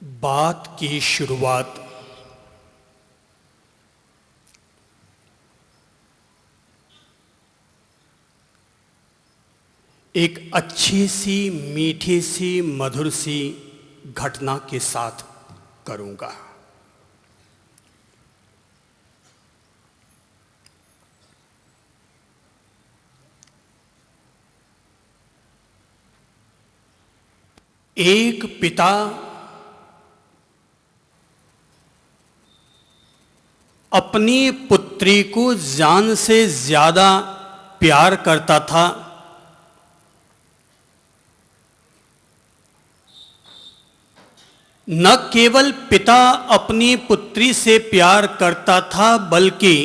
बात की शुरुआत एक अच्छी सी, मीठी सी, मधुर सी घटना के साथ करूंगा। एक पिता अपनी पुत्री को जान से ज्यादा प्यार करता था। न केवल पिता अपनी पुत्री से प्यार करता था, बल्कि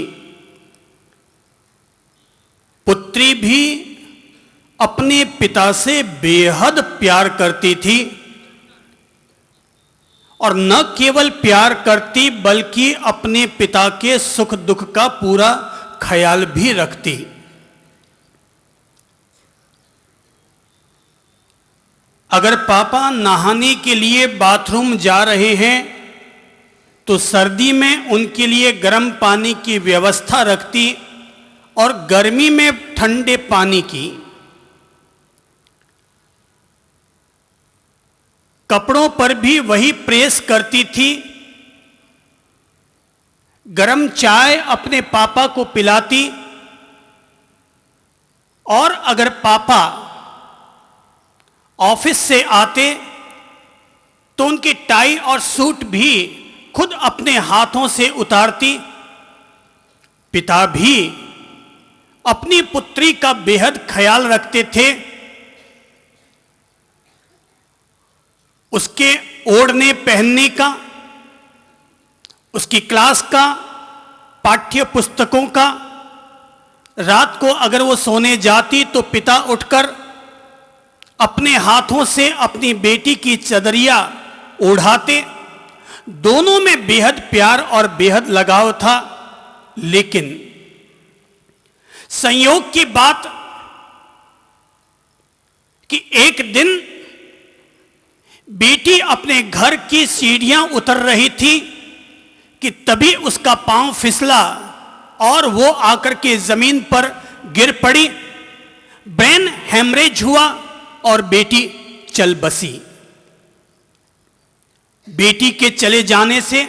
पुत्री भी अपने पिता से बेहद प्यार करती थी। और न केवल प्यार करती, बल्कि अपने पिता के सुख दुख का पूरा ख्याल भी रखती। अगर पापा नहाने के लिए बाथरूम जा रहे हैं तो सर्दी में उनके लिए गर्म पानी की व्यवस्था रखती और गर्मी में ठंडे पानी की। कपड़ों पर भी वही प्रेस करती थी। गरम चाय अपने पापा को पिलाती और अगर पापा ऑफिस से आते तो उनकी टाई और सूट भी खुद अपने हाथों से उतारती। पिता भी अपनी पुत्री का बेहद ख्याल रखते थे। उसके ओढ़ने पहनने का, उसकी क्लास का, पाठ्य पुस्तकों का। रात को अगर वो सोने जाती तो पिता उठकर अपने हाथों से अपनी बेटी की चदरिया ओढ़ाते। दोनों में बेहद प्यार और बेहद लगाव था। लेकिन संयोग की बात कि एक दिन बेटी अपने घर की सीढ़ियां उतर रही थी कि तभी उसका पांव फिसला और वो आकर के जमीन पर गिर पड़ी। ब्रेन हेमरेज हुआ और बेटी चल बसी। बेटी के चले जाने से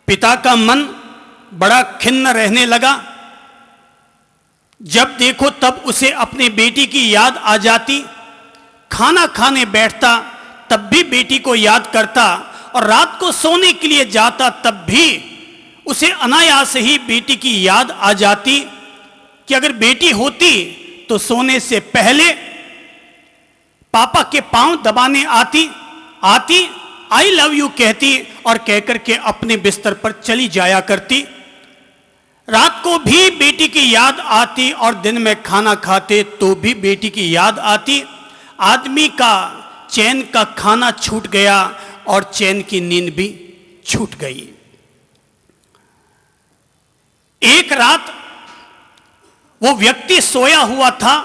पिता का मन बड़ा खिन्न रहने लगा। जब देखो तब उसे अपनी बेटी की याद आ जाती। खाना खाने बैठता तब भी बेटी को याद करता और रात को सोने के लिए जाता तब भी उसे अनायास ही बेटी की याद आ जाती कि अगर बेटी होती तो सोने से पहले पापा के पांव दबाने आती आई लव यू कहती और कहकर के अपने बिस्तर पर चली जाया करती। रात को भी बेटी की याद आती और दिन में खाना खाते तो भी बेटी की याद आती। आदमी का चैन का खाना छूट गया और चैन की नींद भी छूट गई। एक रात वो व्यक्ति सोया हुआ था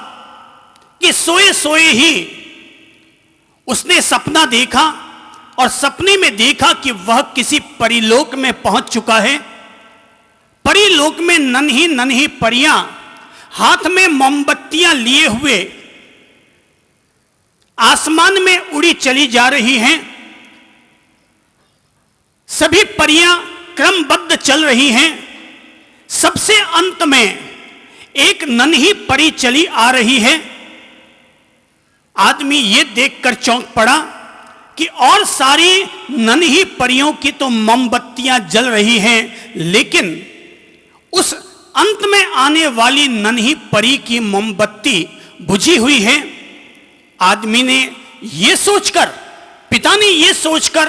कि सोए सोए ही उसने सपना देखा और सपने में देखा कि वह किसी परीलोक में पहुंच चुका है। परीलोक में नन्ही नन्ही परियां हाथ में मोमबत्तियां लिए हुए आसमान में उड़ी चली जा रही हैं। सभी परियां क्रमबद्ध चल रही हैं। सबसे अंत में एक नन्ही परी चली आ रही है। आदमी ये देखकर चौंक पड़ा कि और सारी नन्ही परियों की तो मोमबत्तियां जल रही हैं, लेकिन उस अंत में आने वाली नन्ही परी की मोमबत्ती बुझी हुई है। आदमी ने यह सोचकर, पिता ने यह सोचकर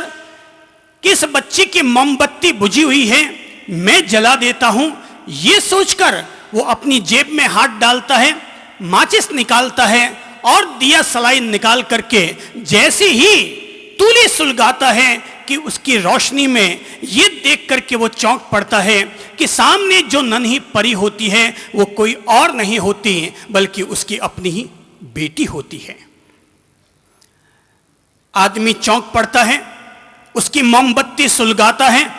कि इस बच्ची की मोमबत्ती बुझी हुई है, मैं जला देता हूं, यह सोचकर वो अपनी जेब में हाथ डालता है, माचिस निकालता है और दिया सलाई निकाल करके जैसे ही तूली सुलगाता है कि उसकी रोशनी में यह देख करके वो चौंक पड़ता है कि सामने जो नन्ही परी होती है वो कोई और नहीं होती बल्कि उसकी अपनी ही बेटी होती है। आदमी चौंक पड़ता है उसकी मोमबत्ती सुलगाता है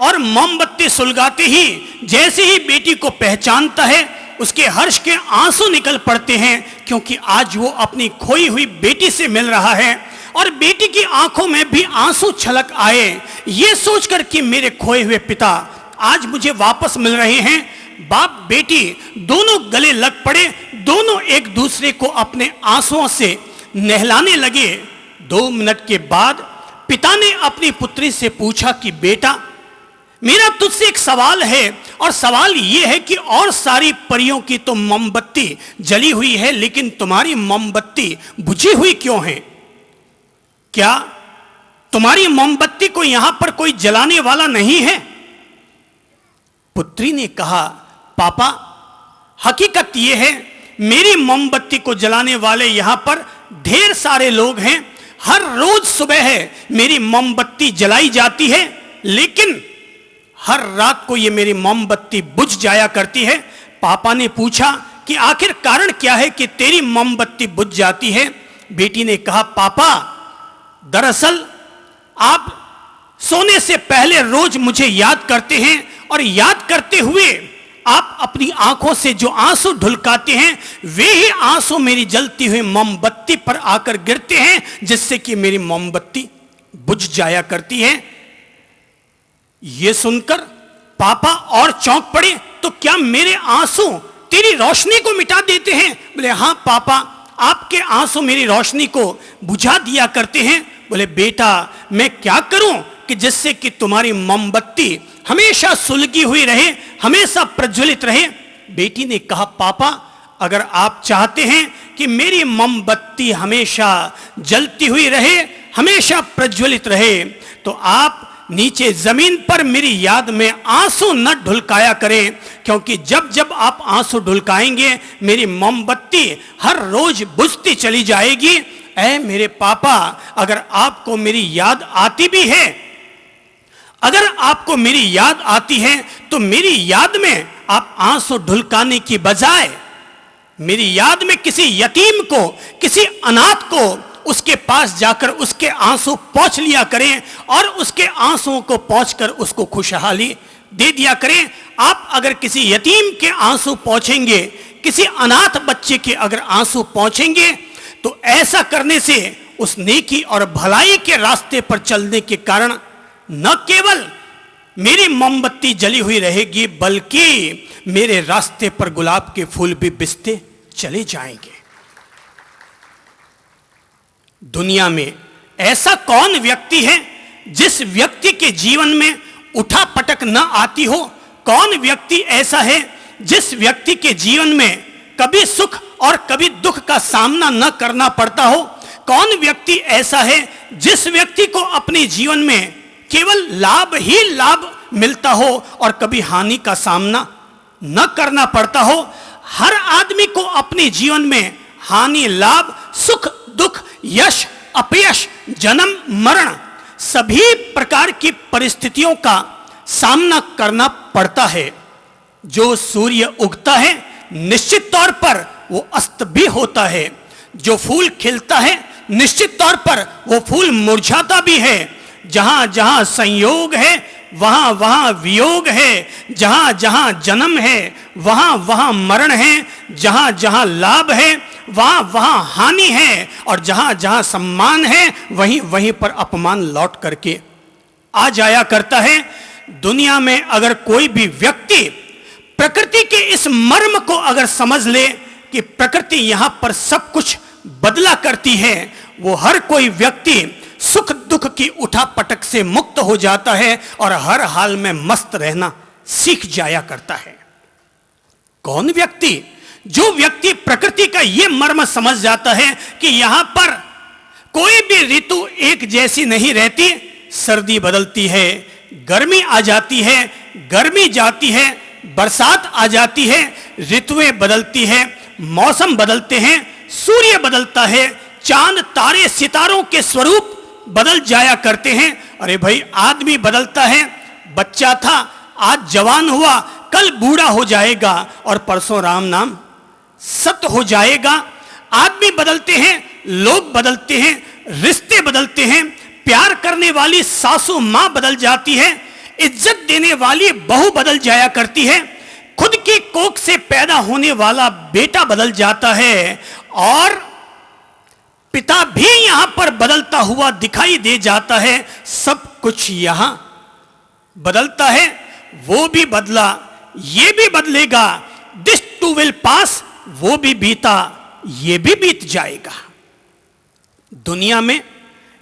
और मोमबत्ती सुलगाते ही जैसे ही बेटी को पहचानता है उसके हर्ष के आंसू निकल पड़ते हैं, क्योंकि आज वो अपनी खोई हुई बेटी से मिल रहा है और बेटी की आंखों में भी आंसू छलक आए, ये सोचकर कि मेरे खोए हुए पिता आज मुझे वापस मिल रहे हैं। बाप बेटी दोनों गले लग पड़े, दोनों एक दूसरे को अपने आंसुओं से नहलाने लगे। 2 मिनट के बाद पिता ने अपनी पुत्री से पूछा कि बेटा, मेरा तुझसे एक सवाल है और सवाल यह है कि और सारी परियों की तो मोमबत्ती जली हुई है, लेकिन तुम्हारी मोमबत्ती बुझी हुई क्यों है? क्या तुम्हारी मोमबत्ती को यहां पर कोई जलाने वाला नहीं है? पुत्री ने कहा, पापा, हकीकत यह है मेरी मोमबत्ती को जलाने वाले यहां पर ढेर सारे लोग हैं। हर रोज सुबह है मेरी मोमबत्ती जलाई जाती है, लेकिन हर रात को ये मेरी मोमबत्ती बुझ जाया करती है। पापा ने पूछा कि आखिर कारण क्या है कि तेरी मोमबत्ती बुझ जाती है? बेटी ने कहा, पापा, दरअसल आप सोने से पहले रोज मुझे याद करते हैं और याद करते हुए आप अपनी आंखों से जो आंसू ढुलकाते हैं वे ही आंसू मेरी जलती हुई मोमबत्ती पर आकर गिरते हैं, जिससे कि मेरी मोमबत्ती बुझ जाया करती है। यह सुनकर पापा और चौंक पड़े, तो क्या मेरे आंसू तेरी रोशनी को मिटा देते हैं? बोले, हाँ पापा, आपके आंसू मेरी रोशनी को बुझा दिया करते हैं। बोले, बेटा, मैं क्या करूं कि जिससे कि तुम्हारी मोमबत्ती हमेशा सुलगी हुई रहे, हमेशा प्रज्वलित रहे? बेटी ने कहा, पापा, अगर आप चाहते हैं कि मेरी मोमबत्ती हमेशा जलती हुई रहे, हमेशा प्रज्वलित रहे, तो आप नीचे जमीन पर मेरी याद में आंसू न ढुलकाया करें, क्योंकि जब जब आप आंसू ढुलकाएंगे मेरी मोमबत्ती हर रोज बुझती चली जाएगी। ऐ मेरे पापा, अगर आपको मेरी याद आती भी है, अगर आपको मेरी याद आती है, तो मेरी याद में आप आंसू ढुलकाने की बजाय मेरी याद में किसी यतीम को, किसी अनाथ को उसके पास जाकर उसके आंसू पोंछ लिया करें और उसके आंसुओं को पोंछकर उसको खुशहाली दे दिया करें। आप अगर किसी यतीम के आंसू पोंछेंगे, किसी अनाथ बच्चे के अगर आंसू पोंछेंगे, तो ऐसा करने से उस नेकी और भलाई के रास्ते पर चलने के कारण न केवल मेरी मोमबत्ती जली हुई रहेगी, बल्कि मेरे रास्ते पर गुलाब के फूल भी बिसते चले जाएंगे। दुनिया में ऐसा कौन व्यक्ति है जिस व्यक्ति के जीवन में उठा पटक न आती हो? कौन व्यक्ति ऐसा है जिस व्यक्ति के जीवन में कभी सुख और कभी दुख का सामना न करना पड़ता हो? कौन व्यक्ति ऐसा है जिस व्यक्ति को अपने जीवन में केवल लाभ ही लाभ मिलता हो और कभी हानि का सामना न करना पड़ता हो? हर आदमी को अपने जीवन में हानि, लाभ, सुख, दुख, यश, अपयश, जन्म, मरण, सभी प्रकार की परिस्थितियों का सामना करना पड़ता है। जो सूर्य उगता है निश्चित तौर पर वो अस्त भी होता है, जो फूल खिलता है निश्चित तौर पर वो फूल मुरझाता भी है। जहां जहां संयोग है वहां वहां वियोग है, जहां जहां जन्म है वहां वहां मरण है, जहां जहां लाभ है वहां वहां हानि है, और जहां जहां सम्मान है वहीं वहीं पर अपमान लौट करके आ जाया करता है। दुनिया में अगर कोई भी व्यक्ति प्रकृति के इस मर्म को अगर समझ ले कि प्रकृति यहां पर सब कुछ बदला करती है, वो हर कोई व्यक्ति सुख दुख की उठापटक से मुक्त हो जाता है और हर हाल में मस्त रहना सीख जाया करता है। कौन व्यक्ति? जो व्यक्ति प्रकृति का यह मर्म समझ जाता है कि यहां पर कोई भी ऋतु एक जैसी नहीं रहती, सर्दी बदलती है, गर्मी आ जाती है, गर्मी जाती है, बरसात आ जाती है, ऋतुएं बदलती है, मौसम बदलते हैं, सूर्य बदलता है, चांद तारे सितारों के स्वरूप बदल जाया करते हैं। अरे भाई, आदमी बदलता है, बच्चा था आज जवान हुआ, कल बूढ़ा हो जाएगा और परसों राम नाम सत्य हो जाएगा। आदमी बदलते हैं, लोग बदलते हैं, रिश्ते बदलते हैं, प्यार करने वाली सासू मां बदल जाती है, इज्जत देने वाली बहू बदल जाया करती है, खुद की कोख से पैदा होने वाला बेटा बदल जाता है, और पिता भी यहां पर बदलता हुआ दिखाई दे जाता है। सब कुछ यहां बदलता है। वो भी बदला, ये भी बदलेगा। दिस टू विल पास, वो भी बीता, ये भी बीत जाएगा। दुनिया में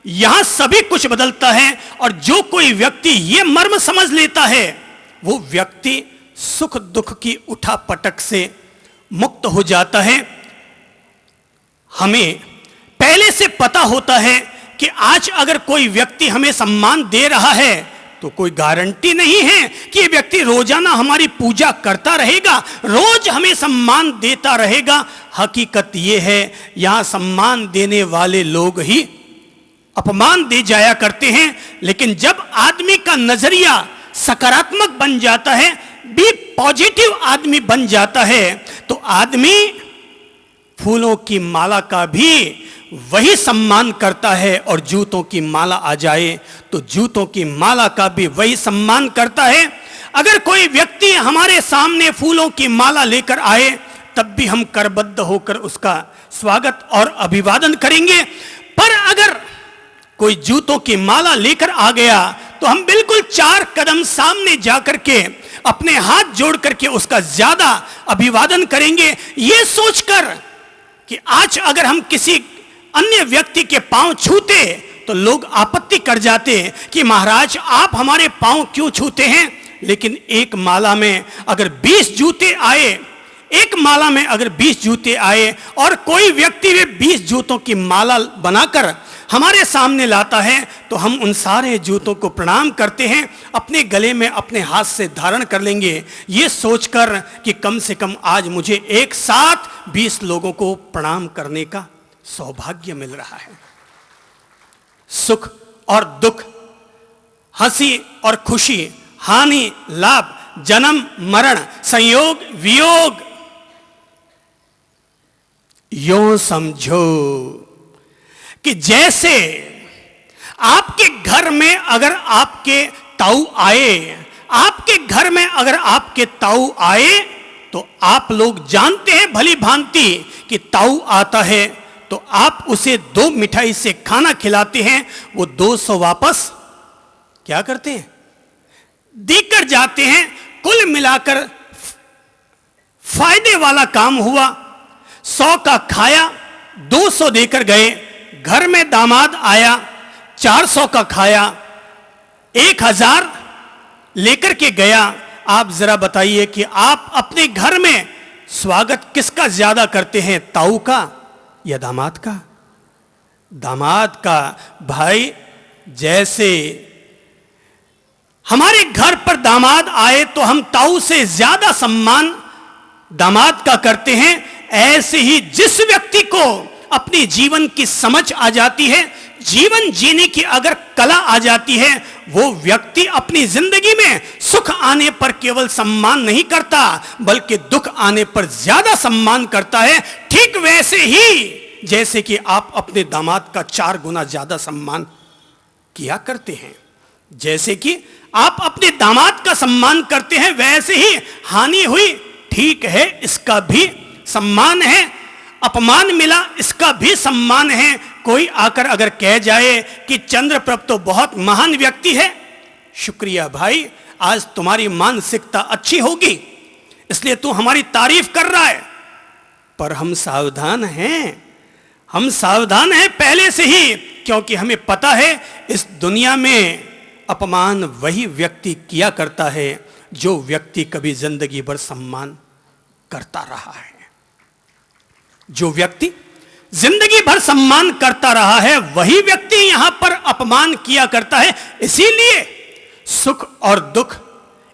यहां सभी कुछ बदलता है, और जो कोई व्यक्ति यह मर्म समझ लेता है, वो व्यक्ति सुख दुख की उठापटक से मुक्त हो जाता है। हमें पहले से पता होता है कि आज अगर कोई व्यक्ति हमें सम्मान दे रहा है तो कोई गारंटी नहीं है कि यह व्यक्ति रोजाना हमारी पूजा करता रहेगा, रोज हमें सम्मान देता रहेगा। हकीकत यह है, यहां सम्मान देने वाले लोग ही अपमान दे जाया करते हैं। लेकिन जब आदमी का नजरिया सकारात्मक बन जाता है, भी पॉजिटिव आदमी बन जाता है, तो आदमी फूलों की माला का भी वही सम्मान करता है, और जूतों की माला आ जाए तो जूतों की माला का भी वही सम्मान करता है। अगर कोई व्यक्ति हमारे सामने फूलों की माला लेकर आए, तब भी हम करबद्ध होकर उसका स्वागत और अभिवादन करेंगे। पर अगर कोई जूतों की माला लेकर आ गया तो हम बिल्कुल 4 कदम सामने जाकर के अपने हाथ जोड़ करके उसका ज्यादा अभिवादन करेंगे, यह सोचकर कि आज अगर हम किसी अन्य व्यक्ति के पांव छूते तो लोग आपत्ति कर जाते कि महाराज आप हमारे पांव क्यों छूते हैं। लेकिन एक माला में अगर 20 जूते आए, एक माला में अगर 20 जूते आए और कोई व्यक्ति वे 20 जूतों की माला बनाकर हमारे सामने लाता है, तो हम उन सारे जूतों को प्रणाम करते हैं, अपने गले में अपने हाथ से धारण कर लेंगे, ये सोचकर कि कम से कम आज मुझे एक साथ 20 लोगों को प्रणाम करने का सौभाग्य मिल रहा है। सुख और दुख, हंसी और खुशी, हानि लाभ, जन्म मरण, संयोग वियोग, यूं समझो कि जैसे आपके घर में अगर आपके ताऊ आए, आपके घर में अगर आपके ताऊ आए, तो आप लोग जानते हैं भली भांति कि ताऊ आता है तो आप उसे 2 मिठाई से खाना खिलाते हैं, वो 200 वापस क्या करते हैं, देकर जाते हैं। कुल मिलाकर फायदे वाला काम हुआ। 100 का खाया, 200 देकर गए। घर में दामाद आया, 400 का खाया, 1000 लेकर के गया। आप जरा बताइए कि आप अपने घर में स्वागत किसका ज्यादा करते हैं, ताऊ का या दामाद का? दामाद का। भाई, जैसे हमारे घर पर दामाद आए तो हम ताऊ से ज्यादा सम्मान दामाद का करते हैं, ऐसे ही जिस व्यक्ति को अपने जीवन की समझ आ जाती है, जीवन जीने की अगर कला आ जाती है, वो व्यक्ति अपनी जिंदगी में सुख आने पर केवल सम्मान नहीं करता, बल्कि दुख आने पर ज्यादा सम्मान करता है। ठीक वैसे ही जैसे कि आप अपने दामाद का 4 गुना ज्यादा सम्मान किया करते हैं। जैसे कि आप अपने दामाद का सम्मान करते हैं, वैसे ही हानि हुई, ठीक है, इसका भी सम्मान है। अपमान मिला, इसका भी सम्मान है। कोई आकर अगर कह जाए कि चंद्रप्रभ तो बहुत महान व्यक्ति है, शुक्रिया भाई, आज तुम्हारी मानसिकता अच्छी होगी इसलिए तू हमारी तारीफ कर रहा है, पर हम सावधान हैं, हम सावधान हैं पहले से ही, क्योंकि हमें पता है इस दुनिया में अपमान वही व्यक्ति किया करता है जो व्यक्ति कभी जिंदगी भर सम्मान करता रहा है। जो व्यक्ति जिंदगी भर सम्मान करता रहा है, वही व्यक्ति यहां पर अपमान किया करता है। इसीलिए सुख और दुख,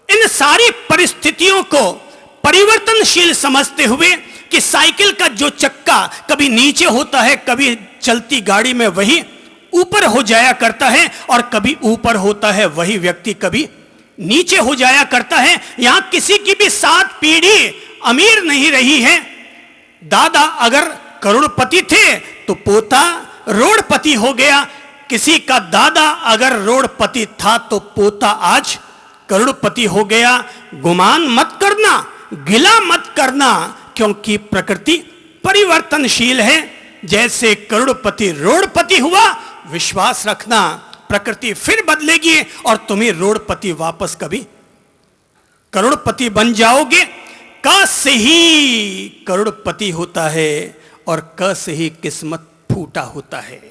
इन सारी परिस्थितियों को परिवर्तनशील समझते हुए कि साइकिल का जो चक्का कभी नीचे होता है, कभी चलती गाड़ी में वही ऊपर हो जाया करता है, और कभी ऊपर होता है वही व्यक्ति कभी नीचे हो जाया करता है। यहां किसी की भी 7 पीढ़ी अमीर नहीं रही है। दादा अगर करोड़पति थे तो पोता रोड़पति हो गया। किसी का दादा अगर रोडपति था तो पोता आज करोड़पति हो गया। गुमान मत करना, गिला मत करना, क्योंकि प्रकृति परिवर्तनशील है। जैसे करोड़पति रोडपति हुआ, विश्वास रखना प्रकृति फिर बदलेगी और तुम्हें रोडपति वापस कभी करोड़पति बन जाओगे। क से ही करोड़पति होता है और क से ही किस्मत फूटा होता है।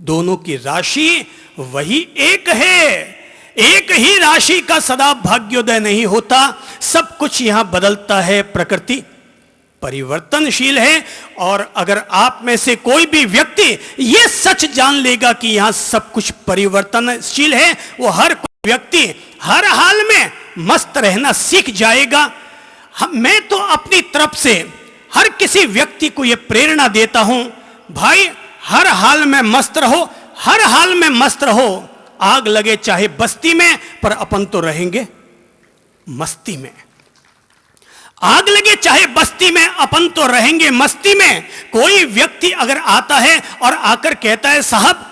दोनों की राशि वही एक है। एक ही राशि का सदा भाग्योदय नहीं होता, सब कुछ यहां बदलता है। प्रकृति परिवर्तनशील है। और अगर आप में से कोई भी व्यक्ति यह सच जान लेगा कि यहां सब कुछ परिवर्तनशील है, वो हर कोई व्यक्ति हर हाल में मस्त रहना सीख जाएगा। मैं तो अपनी तरफ से हर किसी व्यक्ति को यह प्रेरणा देता हूं, भाई हर हाल में मस्त रहो, हर हाल में मस्त रहो। आग लगे चाहे बस्ती में, पर अपन तो रहेंगे मस्ती में। आग लगे चाहे बस्ती में, अपन तो रहेंगे मस्ती में। कोई व्यक्ति अगर आता है और आकर कहता है साहब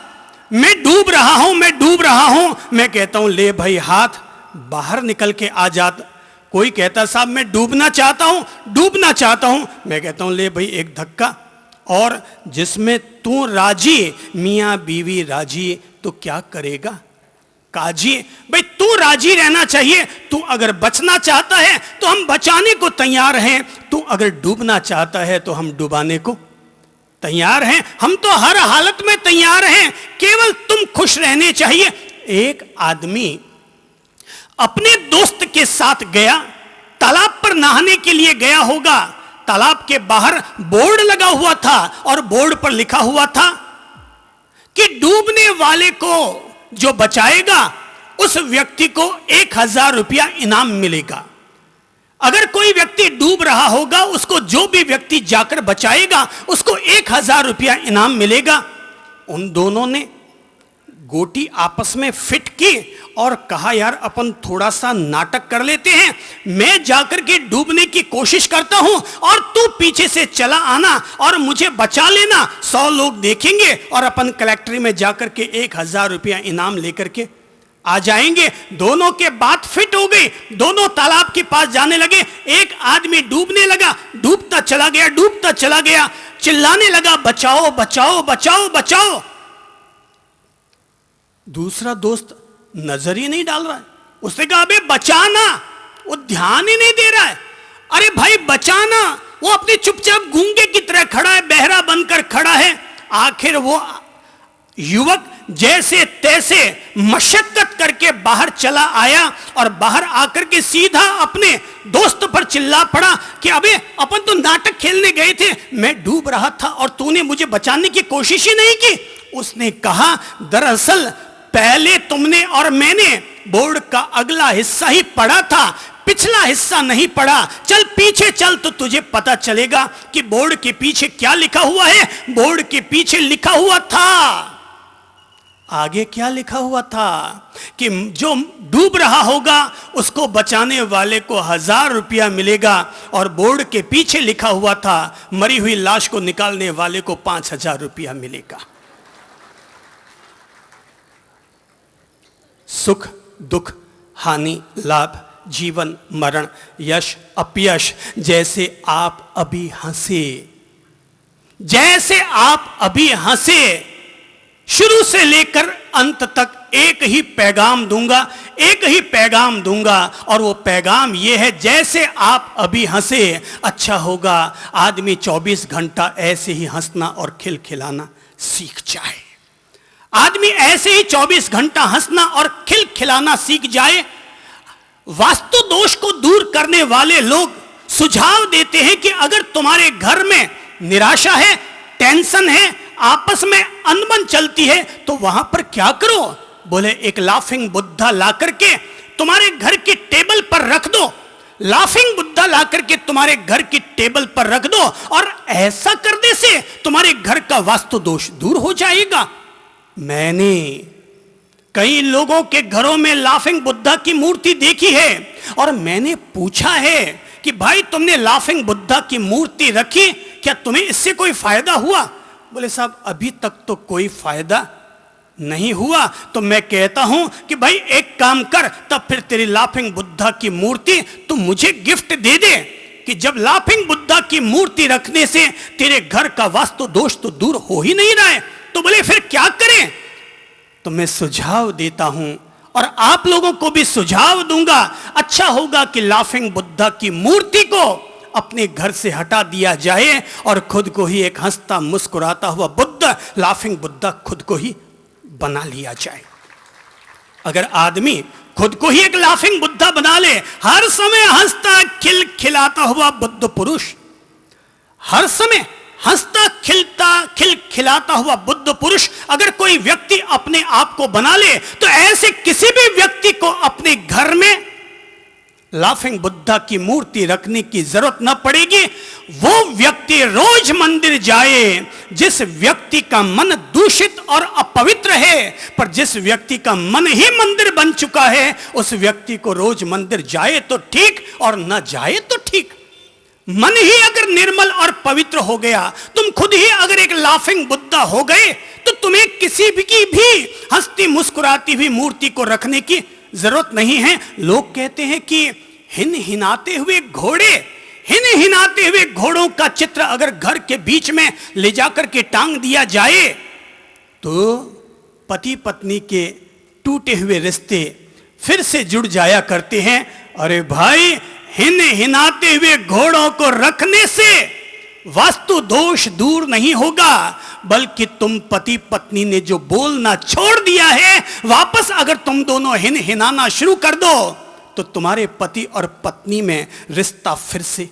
मैं डूब रहा हूं, मैं डूब रहा हूं, मैं कहता हूं ले भाई हाथ बाहर निकल के आ जाता। कोई कहता है साहब मैं डूबना चाहता हूं, डूबना चाहता हूं, मैं कहता हूं ले भाई एक धक्का। और जिसमें तू राजी, मियां बीवी राजी, तो क्या करेगा काजी। भाई तू राजी रहना चाहिए। तू अगर बचना चाहता है तो हम बचाने को तैयार हैं, तू अगर डूबना चाहता है तो हम डुबाने को तैयार हैं। हम तो हर हालत में तैयार हैं, केवल तुम खुश रहने चाहिए। एक आदमी अपने दोस्त के साथ गया, तालाब पर नहाने के लिए गया होगा। तालाब के बाहर बोर्ड लगा हुआ था और बोर्ड पर लिखा हुआ था कि डूबने वाले को जो बचाएगा उस व्यक्ति को 1000 रुपया इनाम मिलेगा। अगर कोई व्यक्ति डूब रहा होगा, उसको जो भी व्यक्ति जाकर बचाएगा उसको 1000 रुपया इनाम मिलेगा। उन दोनों ने गोटी आपस में फिट की और कहा यार अपन थोड़ा सा नाटक कर लेते हैं। मैं जाकर के डूबने की कोशिश करता हूं और तू पीछे से चला आना और मुझे बचा लेना। 100 लोग देखेंगे और अपन कलेक्ट्री में जाकर के 1000 रुपया इनाम लेकर के आ जाएंगे। दोनों के बात फिट हो गई। दोनों तालाब के पास जाने लगे। एक आदमी डूबने लगा, डूबता चला गया, डूबता चला गया, चिल्लाने लगा बचाओ बचाओ बचाओ बचाओ। दूसरा दोस्त नजर ही नहीं डाल रहा है। उसने कहा अबे बचाना, वो ध्यान ही नहीं दे रहा है। अरे भाई बचाना, वो अपने चुपचाप गूंगे की तरह खड़ा है, बहरा बनकर खड़ा है। आखिर वो युवक जैसे तैसे मशक्कत करके बाहर चला आया और बाहर आकर के सीधा अपने दोस्त पर चिल्ला पड़ा कि अबे अपन तो नाटक खेलने गए थे, मैं डूब रहा था और तूने मुझे बचाने की कोशिश ही नहीं की। उसने कहा दरअसल पहले तुमने और मैंने बोर्ड का अगला हिस्सा ही पढ़ा था, पिछला हिस्सा नहीं पढ़ा। चल पीछे चल तो तुझे पता चलेगा कि बोर्ड के पीछे क्या लिखा हुआ है। बोर्ड के पीछे लिखा हुआ था, आगे क्या लिखा हुआ था कि जो डूब रहा होगा उसको बचाने वाले को 1000 रुपया मिलेगा। और बोर्ड के पीछे लिखा हुआ था मरी हुई लाश को निकालने वाले को 5000 रुपया मिलेगा। सुख दुख हानि लाभ जीवन मरण यश अपयश, जैसे आप अभी हंसे, जैसे आप अभी हंसे, शुरू से लेकर अंत तक एक ही पैगाम दूंगा, एक ही पैगाम दूंगा। और वो पैगाम ये है जैसे आप अभी हंसे अच्छा होगा आदमी 24 घंटा ऐसे ही हंसना और खिलखिलाना सीख जाए। आदमी ऐसे ही 24 घंटा हंसना और खिलखिलाना सीख जाए। वास्तु दोष को दूर करने वाले लोग सुझाव देते हैं कि अगर तुम्हारे घर में निराशा है, टेंशन है, आपस में अनबन चलती है तो वहां पर क्या करो। बोले एक लाफिंग बुद्धा ला करके तुम्हारे घर की टेबल पर रख दो। लाफिंग बुद्धा ला करके तुम्हारे घर की टेबल पर रख दो और ऐसा करने से तुम्हारे घर का वास्तु दोष दूर हो जाएगा। मैंने कई लोगों के घरों में लाफिंग बुद्धा की मूर्ति देखी है और मैंने पूछा है कि भाई तुमने लाफिंग बुद्धा की मूर्ति रखी, क्या तुम्हें इससे कोई फायदा हुआ? बोले साहब अभी तक तो कोई फायदा नहीं हुआ तो मैं कहता हूं कि भाई एक काम कर, तब फिर तेरी लाफिंग बुद्धा की मूर्ति तू मुझे गिफ्ट दे दे कि जब लाफिंग बुद्धा की मूर्ति रखने से तेरे घर का वास्तु दोष तो दूर हो ही नहीं रहा है, तो बोले फिर क्या करें? तो मैं सुझाव देता हूं और आप लोगों को भी सुझाव दूंगा, अच्छा होगा कि लाफिंग बुद्धा की मूर्ति को अपने घर से हटा दिया जाए और खुद को ही एक हंसता मुस्कुराता हुआ बुद्ध, लाफिंग बुद्धा खुद को ही बना लिया जाए। अगर आदमी खुद को ही एक लाफिंग बुद्धा बना ले, हर समय हंसता खिलखिलाता हुआ बुद्ध पुरुष, हर समय हंसता खिलखिलाता हुआ बुद्ध पुरुष अगर कोई व्यक्ति अपने आप को बना ले, तो ऐसे किसी भी व्यक्ति को अपने घर में लाफिंग बुद्धा की मूर्ति रखने की जरूरत न पड़ेगी। वो व्यक्ति रोज मंदिर जाए, जिस व्यक्ति का मन दूषित और अपवित्र है, पर जिस व्यक्ति का मन ही मंदिर बन चुका है, उस व्यक्ति को रोज मंदिर जाए तो ठीक और न जाए तो ठीक। मन ही अगर निर्मल और पवित्र हो गया, तुम खुद ही अगर एक लाफिंग बुद्धा हो गए, तो तुम्हें किसी की भी हंसती मुस्कुराती हुई मूर्ति को रखने की जरूरत नहीं है। लोग कहते हैं कि हिनहिनाते हुए घोड़ों का चित्र अगर घर के बीच में ले जाकर के टांग दिया जाए तो पति पत्नी के टूटे हुए रिश्ते फिर से जुड़ जाया करते हैं। अरे भाई, हिनहिनाते हुए घोड़ों को रखने से वास्तु दोष दूर नहीं होगा, बल्कि तुम पति पत्नी ने जो बोलना छोड़ दिया है, वापस अगर तुम दोनों हिनहिनाना शुरू कर दो तो तुम्हारे पति और पत्नी में रिश्ता फिर से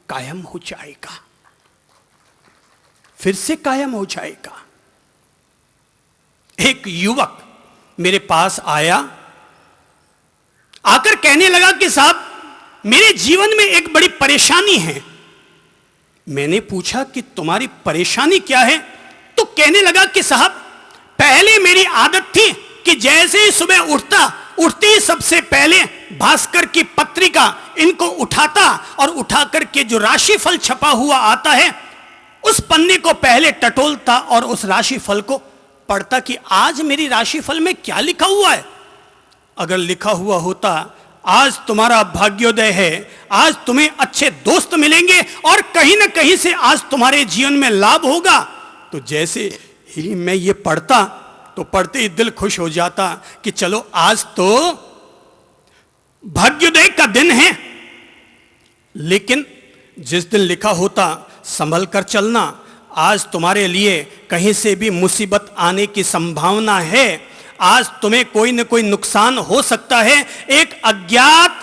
कायम हो जाएगा, फिर से कायम हो जाएगा। एक युवक मेरे पास आया, आकर कहने लगा कि साहब मेरे जीवन में एक बड़ी परेशानी है। मैंने पूछा कि तुम्हारी परेशानी क्या है? तो कहने लगा कि साहब पहले मेरी आदत थी कि जैसे ही सुबह उठते ही सबसे पहले भास्कर की पत्रिका इनको उठाता और उठाकर के जो राशिफल छपा हुआ आता है उस पन्ने को पहले टटोलता और उस राशिफल को पढ़ता कि आज मेरी राशिफल में क्या लिखा हुआ है। अगर लिखा हुआ होता आज तुम्हारा भाग्योदय है, आज तुम्हें अच्छे दोस्त मिलेंगे और कहीं ना कहीं से आज तुम्हारे जीवन में लाभ होगा, तो जैसे ही मैं ये पढ़ता तो पढ़ते ही दिल खुश हो जाता कि चलो आज तो भाग्योदय का दिन है। लेकिन जिस दिन लिखा होता संभल कर चलना, आज तुम्हारे लिए कहीं से भी मुसीबत आने की संभावना है, आज तुम्हें कोई न कोई नुकसान हो सकता है, एक अज्ञात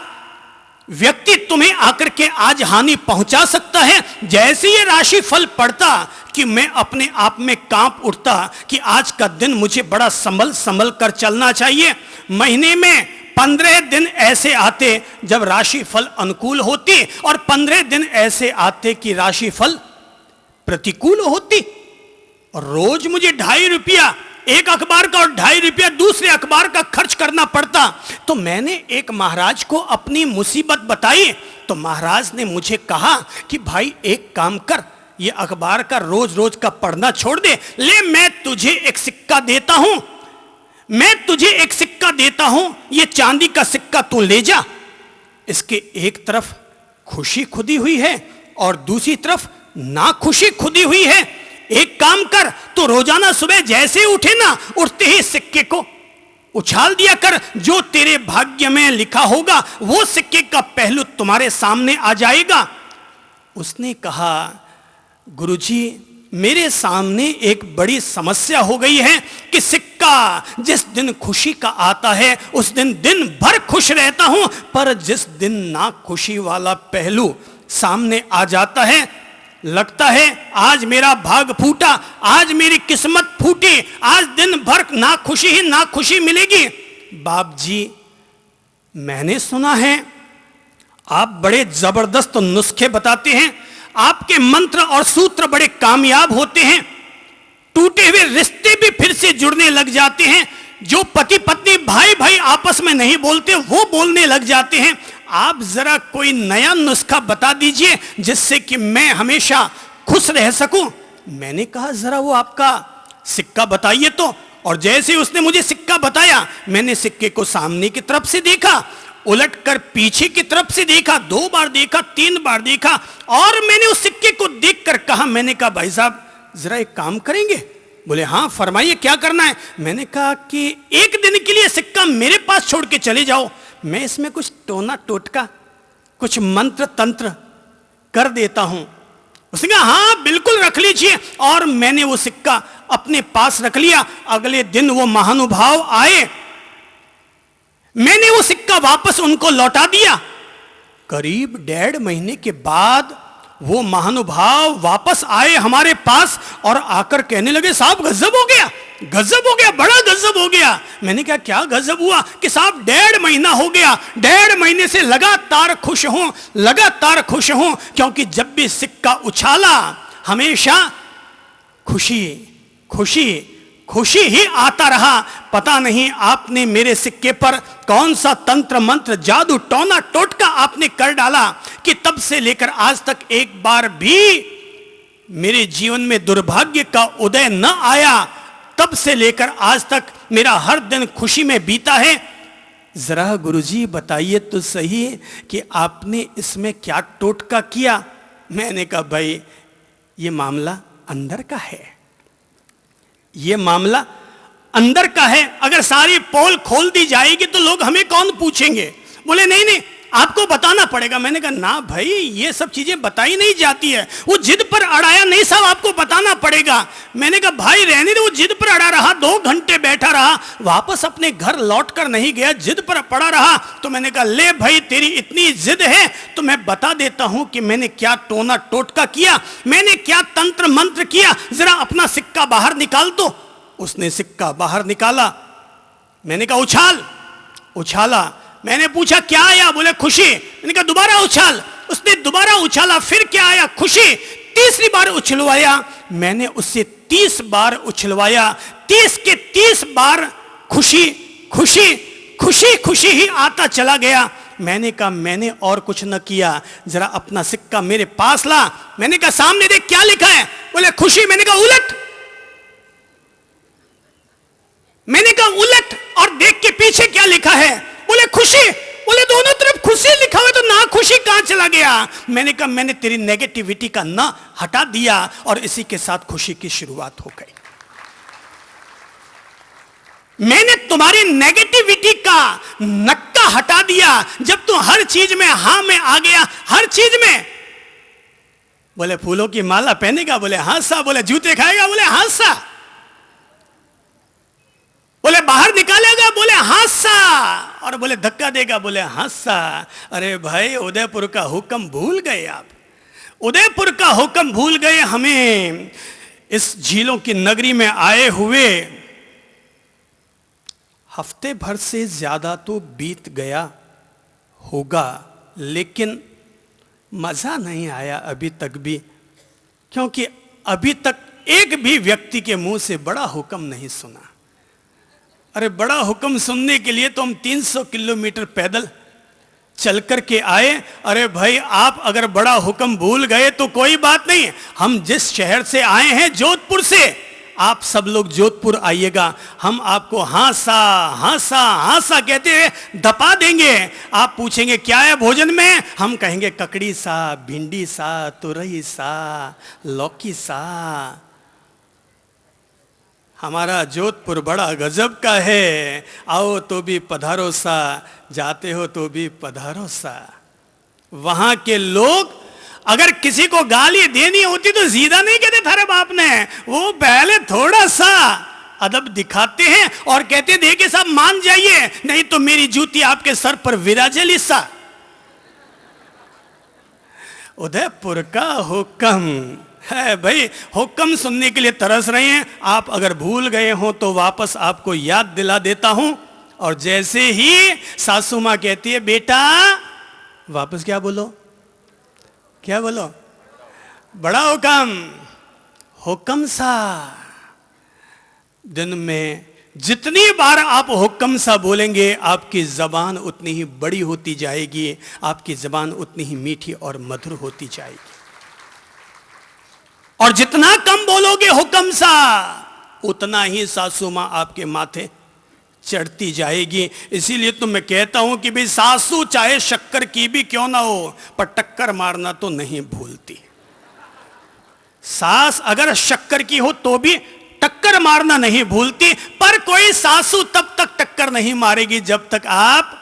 व्यक्ति तुम्हें आकर के आज हानि पहुंचा सकता है। जैसे ये राशि फल पढ़ता कि मैं अपने आप में कांप उठता कि आज का दिन मुझे बड़ा संभल कर चलना चाहिए। महीने में 15 दिन ऐसे आते जब राशि फल अनुकूल होती और 15 दिन ऐसे आते कि राशि फल प्रतिकूल होती। और रोज मुझे 2.5 रुपया एक अखबार का और 2.5 रुपया दूसरे अखबार का खर्च करना पड़ता। तो मैंने एक महाराज को अपनी मुसीबत बताई, तो महाराज ने मुझे कहा कि भाई एक काम कर, ये अखबार का रोज रोज का पढ़ना छोड़ दे, ले मैं तुझे एक सिक्का देता हूं, मैं तुझे एक सिक्का देता हूं, ये चांदी का सिक्का तू ले जा। इसके एक तरफ खुशी खुदी हुई है और दूसरी तरफ ना खुशी खुदी हुई है। एक काम कर, तो रोजाना सुबह जैसे उठे ना, उठते ही सिक्के को उछाल दिया कर, जो तेरे भाग्य में लिखा होगा वो सिक्के का पहलू तुम्हारे सामने आ जाएगा। उसने कहा गुरुजी, मेरे सामने एक बड़ी समस्या हो गई है कि सिक्का जिस दिन खुशी का आता है उस दिन दिन भर खुश रहता हूं, पर जिस दिन ना खुशी वाला पहलू सामने आ जाता है, लगता है आज मेरा भाग फूटा, आज मेरी किस्मत फूटी, आज दिन भर ना खुशी ही ना खुशी मिलेगी। बाप जी, मैंने सुना है आप बड़े जबरदस्त नुस्खे बताते हैं, आपके मंत्र और सूत्र बड़े कामयाब होते हैं, टूटे हुए रिश्ते भी फिर से जुड़ने लग जाते हैं, जो पति पत्नी भाई भाई आपस में नहीं बोलते वो बोलने लग जाते हैं। आप जरा कोई नया नुस्खा बता दीजिए जिससे कि मैं हमेशा खुश रह सकूं। मैंने कहा जरा वो आपका सिक्का बताइए। तो और जैसे उसने मुझे सिक्का बताया, मैंने सिक्के को सामने की तरफ से देखा, उलटकर पीछे की तरफ से देखा, 2 बार देखा, 3 बार देखा, और मैंने उस सिक्के को देखकर कहा, मैंने कहा भाई साहब जरा एक काम करेंगे? बोले हाँ फरमाइए क्या करना है? मैंने कहा कि एक दिन के लिए सिक्का मेरे पास छोड़ के चले जाओ, मैं इसमें कुछ टोना टोटका, कुछ मंत्र तंत्र कर देता हूं। उसने कहा हाँ बिल्कुल रख लीजिए, और मैंने वो सिक्का अपने पास रख लिया। अगले दिन वो महानुभाव आए, मैंने वो सिक्का वापस उनको लौटा दिया। करीब 1.5 महीने के बाद वो महानुभाव वापस आए हमारे पास और आकर कहने लगे साहब गजब हो गया, गजब हो गया, बड़ा गजब हो गया। मैंने कहा क्या गजब हुआ? कि साहब 1.5 महीना हो गया, 1.5 महीने से लगातार खुश हूं, लगातार खुश हूं, क्योंकि जब भी सिक्का उछाला हमेशा खुशी खुशी खुशी ही आता रहा। पता नहीं आपने मेरे सिक्के पर कौन सा तंत्र मंत्र जादू टोना टोटका आपने कर डाला कि तब से लेकर आज तक एक बार भी मेरे जीवन में दुर्भाग्य का उदय न आया। तब से लेकर आज तक मेरा हर दिन खुशी में बीता है। जरा गुरुजी बताइए तो सही कि आपने इसमें क्या टोटका किया? मैंने कहा भाई ये मामला अंदर का है, ये मामला अंदर का है। अगर सारी पोल खोल दी जाएगी तो लोग हमें कौन पूछेंगे? बोले नहीं नहीं आपको बताना पड़ेगा। मैंने कहा ना भाई ये सब चीजें बताई नहीं जाती है। वो जिद पर अड़ाया, नहीं साहब आपको बताना पड़ेगा। मैंने कहा भाई रहने दे, वो जिद पर अड़ा रहा, 2 घंटे बैठा रहा, वापस अपने घर लौट कर नहीं गया, जिद पर पड़ा रहा। तो मैंने कहा ले भाई तेरी इतनी जिद है तो मैं बता देता हूं कि मैंने क्या टोना टोटका किया, मैंने क्या तंत्र मंत्र किया, जरा अपना सिक्का बाहर निकाल दो। उसने सिक्का बाहर निकाला। मैंने कहा उछाल। उछाला। मैंने पूछा क्या आया? बोले खुशी। मैंने कहा दोबारा उछाल। उसने दोबारा उछाला। फिर क्या आया? खुशी। तीसरी बार उछलवाया। मैंने उससे 30 बार उछलवाया। 30 के 30 बार खुशी खुशी खुशी खुशी ही आता चला गया। मैंने कहा मैंने और कुछ न किया, जरा अपना सिक्का मेरे पास ला। मैंने कहा सामने देख क्या लिखा है? बोले खुशी। मैंने कहा उलट। मैंने कहा उलट और देख के पीछे क्या लिखा है? बोले खुशी। बोले दोनों तरफ खुशी लिखा हुआ तो ना खुशी कहां चला गया? मैंने कहा मैंने तेरी नेगेटिविटी का ना हटा दिया और इसी के साथ खुशी की शुरुआत हो गई। मैंने तुम्हारी नेगेटिविटी का नक्का हटा दिया जब तू हर चीज में हां में आ गया, हर चीज में। बोले फूलों की माला पहनेगा? बोले हां सा। बोले जूते खाएगा? बोले हां सा। बोले बाहर निकालेगा? बोले हादसा। और बोले धक्का देगा? बोले हादसा। अरे भाई उदयपुर का हुक्म भूल गए आप, उदयपुर का हुक्म भूल गए। हमें इस झीलों की नगरी में आए हुए हफ्ते भर से ज्यादा तो बीत गया होगा, लेकिन मजा नहीं आया अभी तक भी, क्योंकि अभी तक एक भी व्यक्ति के मुंह से बड़ा हुक्म नहीं सुना। अरे बड़ा हुक्म सुनने के लिए तो हम 300 किलोमीटर पैदल चल कर के आए। अरे भाई आप अगर बड़ा हुक्म भूल गए तो कोई बात नहीं, हम जिस शहर से आए हैं जोधपुर से, आप सब लोग जोधपुर आइएगा, हम आपको हांसा हांसा हांसा कहते हुए दपा देंगे। आप पूछेंगे क्या है भोजन में? हम कहेंगे ककड़ी सा, भिंडी सा, तुरई सा, लौकी सा। हमारा जोधपुर बड़ा गजब का है, आओ तो भी पधारो सा, जाते हो तो भी पधारो सा। वहां के लोग अगर किसी को गाली देनी होती तो सीधा नहीं कहते थारे बाप ने, वो पहले थोड़ा सा अदब दिखाते हैं और कहते देखिए साहब मान जाइए, नहीं तो मेरी जूती आपके सर पर विराजे सा। उदयपुर का हुक्म है भाई, हुक्म सुनने के लिए तरस रहे हैं। आप अगर भूल गए हो तो वापस आपको याद दिला देता हूं। और जैसे ही सासू मां कहती है बेटा, वापस क्या बोलो? क्या बोलो? बड़ा हुक्म, हुक्म सा। दिन में जितनी बार आप हुक्म सा बोलेंगे आपकी जबान उतनी ही बड़ी होती जाएगी, आपकी जबान उतनी ही मीठी और मधुर होती जाएगी। और जितना कम बोलोगे हुक्म सा, उतना ही सासू माँ आपके माथे चढ़ती जाएगी। इसीलिए तो मैं कहता हूं कि भाई सासू चाहे शक्कर की भी क्यों ना हो, पर टक्कर मारना तो नहीं भूलती। सास अगर शक्कर की हो तो भी टक्कर मारना नहीं भूलती, पर कोई सासू तब तक टक्कर नहीं मारेगी जब तक आप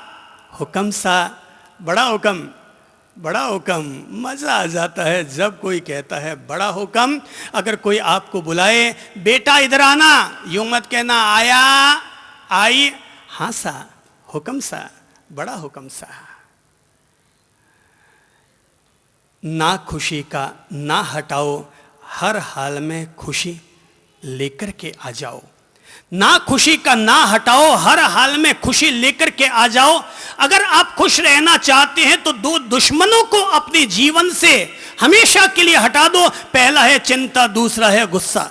हुक्म सा, बड़ा हुक्म, बड़ा हुक्म। मजा आ जाता है जब कोई कहता है बड़ा हुक्म। अगर कोई आपको बुलाए, बेटा इधर आना, यूं मत कहना आया, आई, हाँ सा, हुक्म सा, बड़ा हुक्म सा। ना खुशी का ना हटाओ, हर हाल में खुशी लेकर के आ जाओ। ना खुशी का ना हटाओ, हर हाल में खुशी लेकर के आ जाओ। अगर आप खुश रहना चाहते हैं तो दो दुश्मनों को अपने जीवन से हमेशा के लिए हटा दो। पहला है चिंता, दूसरा है गुस्सा।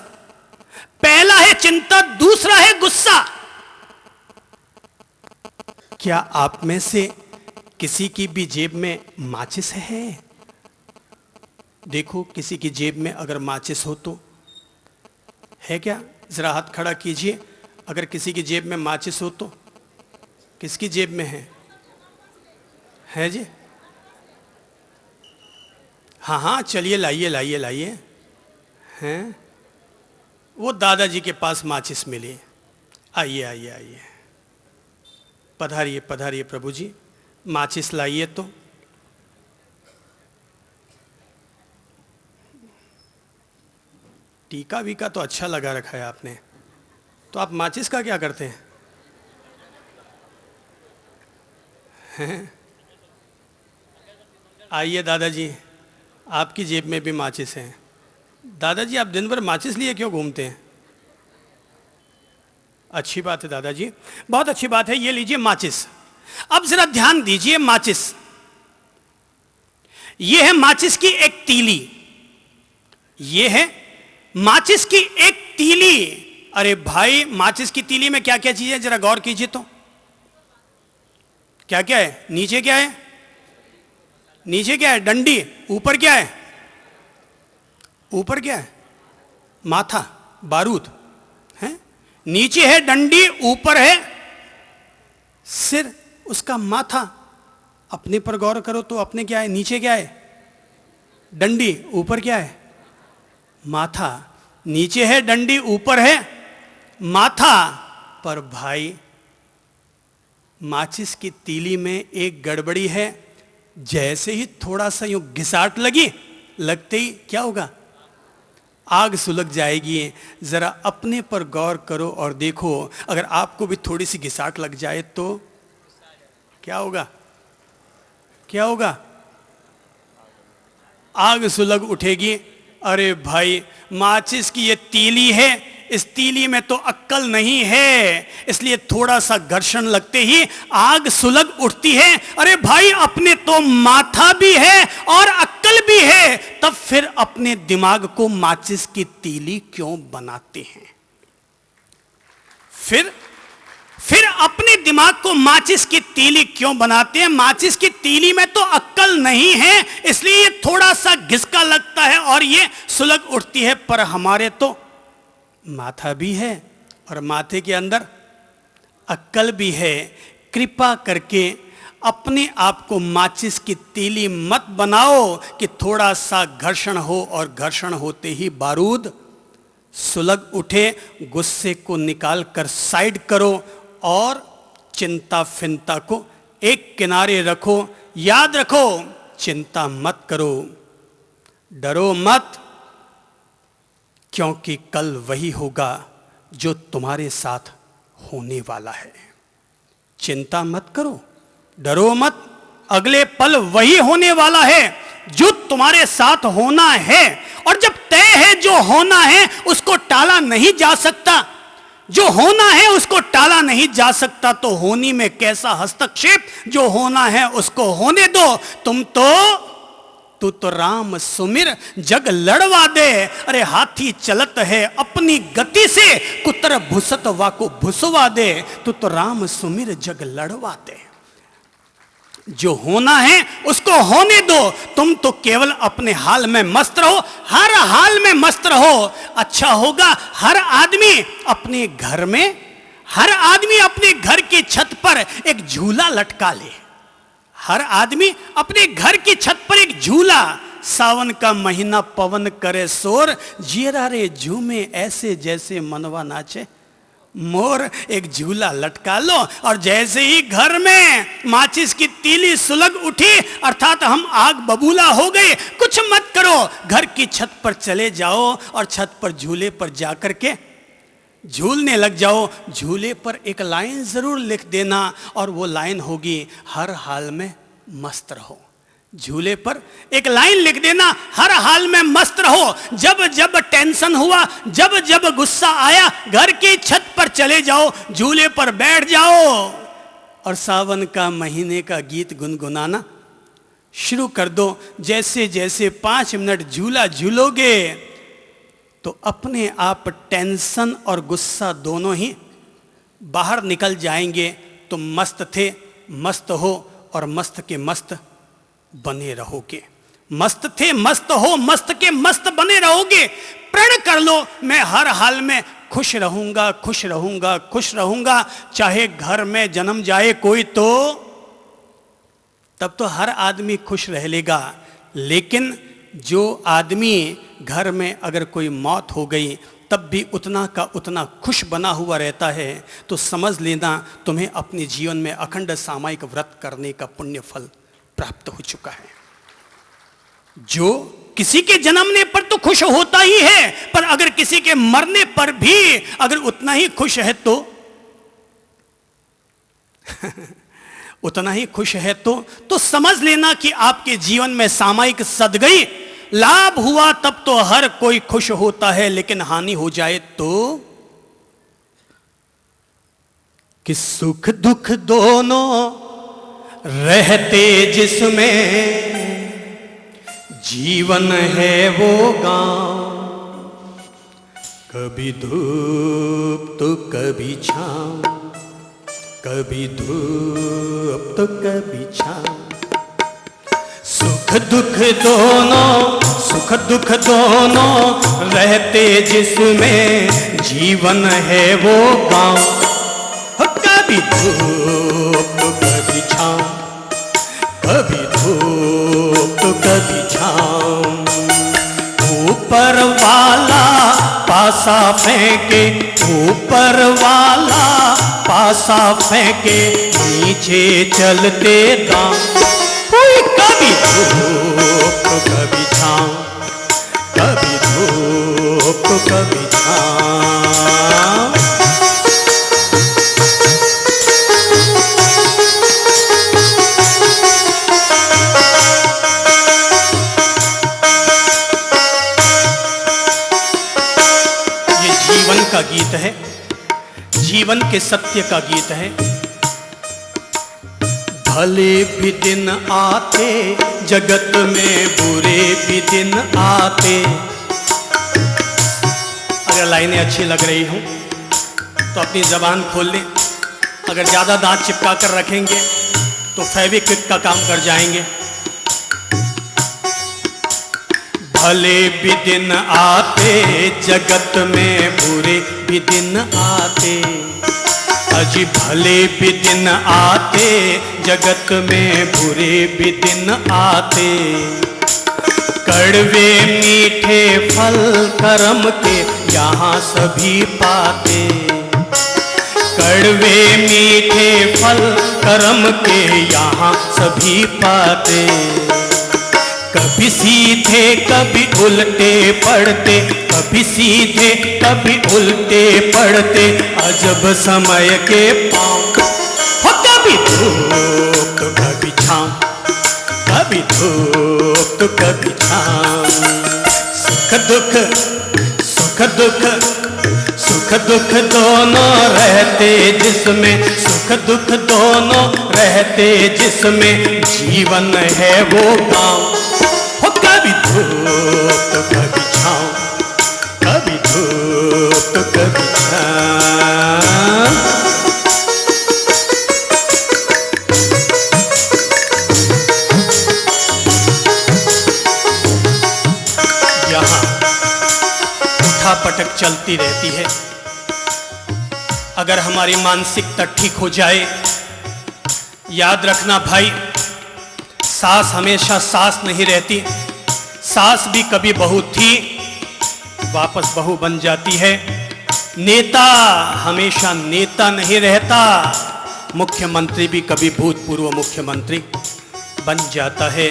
पहला है चिंता, दूसरा है गुस्सा। क्या आप में से किसी की भी जेब में माचिस है? देखो किसी की जेब में अगर माचिस हो तो है क्या? जरा हाथ खड़ा कीजिए। अगर किसी की जेब में माचिस हो तो किसकी जेब में है जी? हाँ हाँ, चलिए लाइए लाइए लाइए। हैं वो दादाजी के पास माचिस मिली। आइए आइए आइए, पधारिए पधारिए प्रभु जी, माचिस लाइए। तो टीका वीका तो अच्छा लगा रखा है आपने, तो आप माचिस का क्या करते हैं? आइए दादाजी, आपकी जेब में भी माचिस है। दादाजी आप दिन भर माचिस लिए क्यों घूमते हैं? अच्छी बात है दादाजी, बहुत अच्छी बात है। ये लीजिए माचिस। अब जरा ध्यान दीजिए, माचिस, ये है माचिस की एक तीली, ये है माचिस की एक तीली। अरे भाई, माचिस की तीली में क्या क्या चीज है जरा गौर कीजिए तो। क्या क्या है? नीचे क्या है? नीचे क्या है? डंडी। ऊपर क्या है? ऊपर क्या है? माथा, बारूद है। नीचे है डंडी, ऊपर है सिर, उसका माथा। अपने पर गौर करो तो अपने क्या है? नीचे क्या है? डंडी, ऊपर क्या है? माथा। नीचे है डंडी, ऊपर है माथा। पर भाई माचिस की तीली में एक गड़बड़ी है। जैसे ही थोड़ा सा यूं घिसाट लगी, लगते ही क्या होगा? आग सुलग जाएगी। जरा अपने पर गौर करो और देखो, अगर आपको भी थोड़ी सी घिसाट लग जाए तो क्या होगा? क्या होगा? आग सुलग उठेगी। अरे भाई, माचिस की ये तीली है, इस तीली में तो अक्ल नहीं है, इसलिए थोड़ा सा घर्षण लगते ही आग सुलग उठती है। अरे भाई, अपने तो माथा भी है और अक्ल भी है, तब फिर अपने दिमाग को माचिस की तीली क्यों बनाते हैं? फिर अपने दिमाग को माचिस की तीली क्यों बनाते हैं? माचिस की तीली में तो अक्ल नहीं है, इसलिए ये थोड़ा सा घिसका लगता है और ये सुलग उठती है। पर हमारे तो माथा भी है और माथे के अंदर अक्ल भी है। कृपा करके अपने आप को माचिस की तीली मत बनाओ कि थोड़ा सा घर्षण हो और घर्षण होते ही बारूद सुलग उठे। गुस्से को निकाल कर साइड करो और चिंता फिंता को एक किनारे रखो। याद रखो, चिंता मत करो, डरो मत, क्योंकि कल वही होगा जो तुम्हारे साथ होने वाला है। चिंता मत करो, डरो मत, अगले पल वही होने वाला है जो तुम्हारे साथ होना है। और जब तय है जो होना है, उसको टाला नहीं जा सकता। जो होना है उसको टाला नहीं जा सकता, तो होनी में कैसा हस्तक्षेप? जो होना है उसको होने दो। तू तो राम सुमिर जग लड़वा दे। अरे हाथी चलत है अपनी गति से, कुतर भुसत वाको भुसवा दे। तू तो राम सुमिर जग लड़वा दे। जो होना है उसको होने दो, तुम तो केवल अपने हाल में मस्त रहो, हर हाल में मस्त रहो। अच्छा होगा हर आदमी अपने घर में, हर आदमी अपने घर की छत पर एक झूला लटका ले, हर आदमी अपने घर की छत पर एक झूला। सावन का महीना पवन करे शोर, जियरा रे झूमे ऐसे जैसे मनवा नाचे मोर। एक झूला लटका लो और जैसे ही घर में माचिस की तीली सुलग उठी, अर्थात हम आग बबूला हो गए, कुछ मत करो, घर की छत पर चले जाओ और छत पर झूले पर जाकर के झूलने लग जाओ। झूले पर एक लाइन जरूर लिख देना और वो लाइन होगी हर हाल में मस्त रहो। झूले पर एक लाइन लिख देना, हर हाल में मस्त रहो। जब जब टेंशन हुआ, जब जब गुस्सा आया, घर की छत पर चले जाओ, झूले पर बैठ जाओ और सावन का महीने का गीत गुनगुनाना शुरू कर दो। जैसे जैसे 5 मिनट झूला झूलोगे तो अपने आप टेंशन और गुस्सा दोनों ही बाहर निकल जाएंगे। तुम मस्त थे, मस्त हो और मस्त के मस्त बने रहोगे। मस्त थे, मस्त हो, मस्त के मस्त बने रहोगे। प्रण कर लो, मैं हर हाल में खुश रहूंगा, खुश रहूंगा, खुश रहूंगा। चाहे घर में जन्म जाए कोई तो तब तो हर आदमी खुश रह लेगा, लेकिन जो आदमी घर में अगर कोई मौत हो गई तब भी उतना का उतना खुश बना हुआ रहता है, तो समझ लेना तुम्हें अपने जीवन में अखंड सामायिक व्रत करने का पुण्य फल प्राप्त हो चुका है। जो किसी के जन्मने पर तो खुश होता ही है, पर अगर किसी के मरने पर भी अगर उतना ही खुश है तो उतना ही खुश है तो समझ लेना कि आपके जीवन में सामायिक सदगई लाभ हुआ। तब तो हर कोई खुश होता है, लेकिन हानि हो जाए तो कि सुख दुख दोनों रहते जिसमें, जीवन है वो गांव। कभी धूप तो कभी छांव, कभी धूप तो कभी छांव। सुख दुख दोनों, सुख दुख दोनों रहते जिसमें, जीवन है वो गांव। कभी धूप तो कभी छांव, कभी धूप तो कभी छांव। ऊपर वाला पासा फेंके, ऊपर वाला पासा फेंके, नीचे चलते दांव। कभी धूप तो कभी छांव, कभी धूप तो कभी छांव। ये जीवन का गीत है, जीवन के सत्य का गीत है। भले भी दिन आते जगत में, बुरे भी दिन आते। अगर लाइनें अच्छी लग रही हों तो अपनी जबान खोल लें। अगर ज़्यादा दांत चिपका कर रखेंगे तो फेविक्विक का काम कर जाएंगे। भले भी दिन आते जगत में, बुरे भी दिन आते। अजी भले भी दिन आते जगत में, बुरे भी दिन आते। कड़वे मीठे फल कर्म के यहाँ सभी पाते। कड़वे मीठे फल कर्म के यहाँ सभी पाते। कभी सीधे कभी उल्टे पड़ते, कभी सीधे कभी उल्टे पड़ते, अजब समय के पाँव। हो कभी धूप तो कभी छाँव, कभी धूप तो कभी छाँव। सुख दुख, सुख दुख, सुख दुख दोनों रहते जिसमें, सुख दुख दोनों रहते जिसमें, जीवन है वो गाँव। हो कभी धूप तो कभी छाँव, कभी धूप तो कभी छाँव। पटक चलती रहती है। अगर हमारी मानसिकता ठीक हो जाए, याद रखना भाई, सास हमेशा सास नहीं रहती। सास भी कभी बहू थी, वापस बहू बन जाती है। नेता हमेशा नेता नहीं रहता। मुख्यमंत्री भी कभी भूतपूर्व मुख्यमंत्री बन जाता है।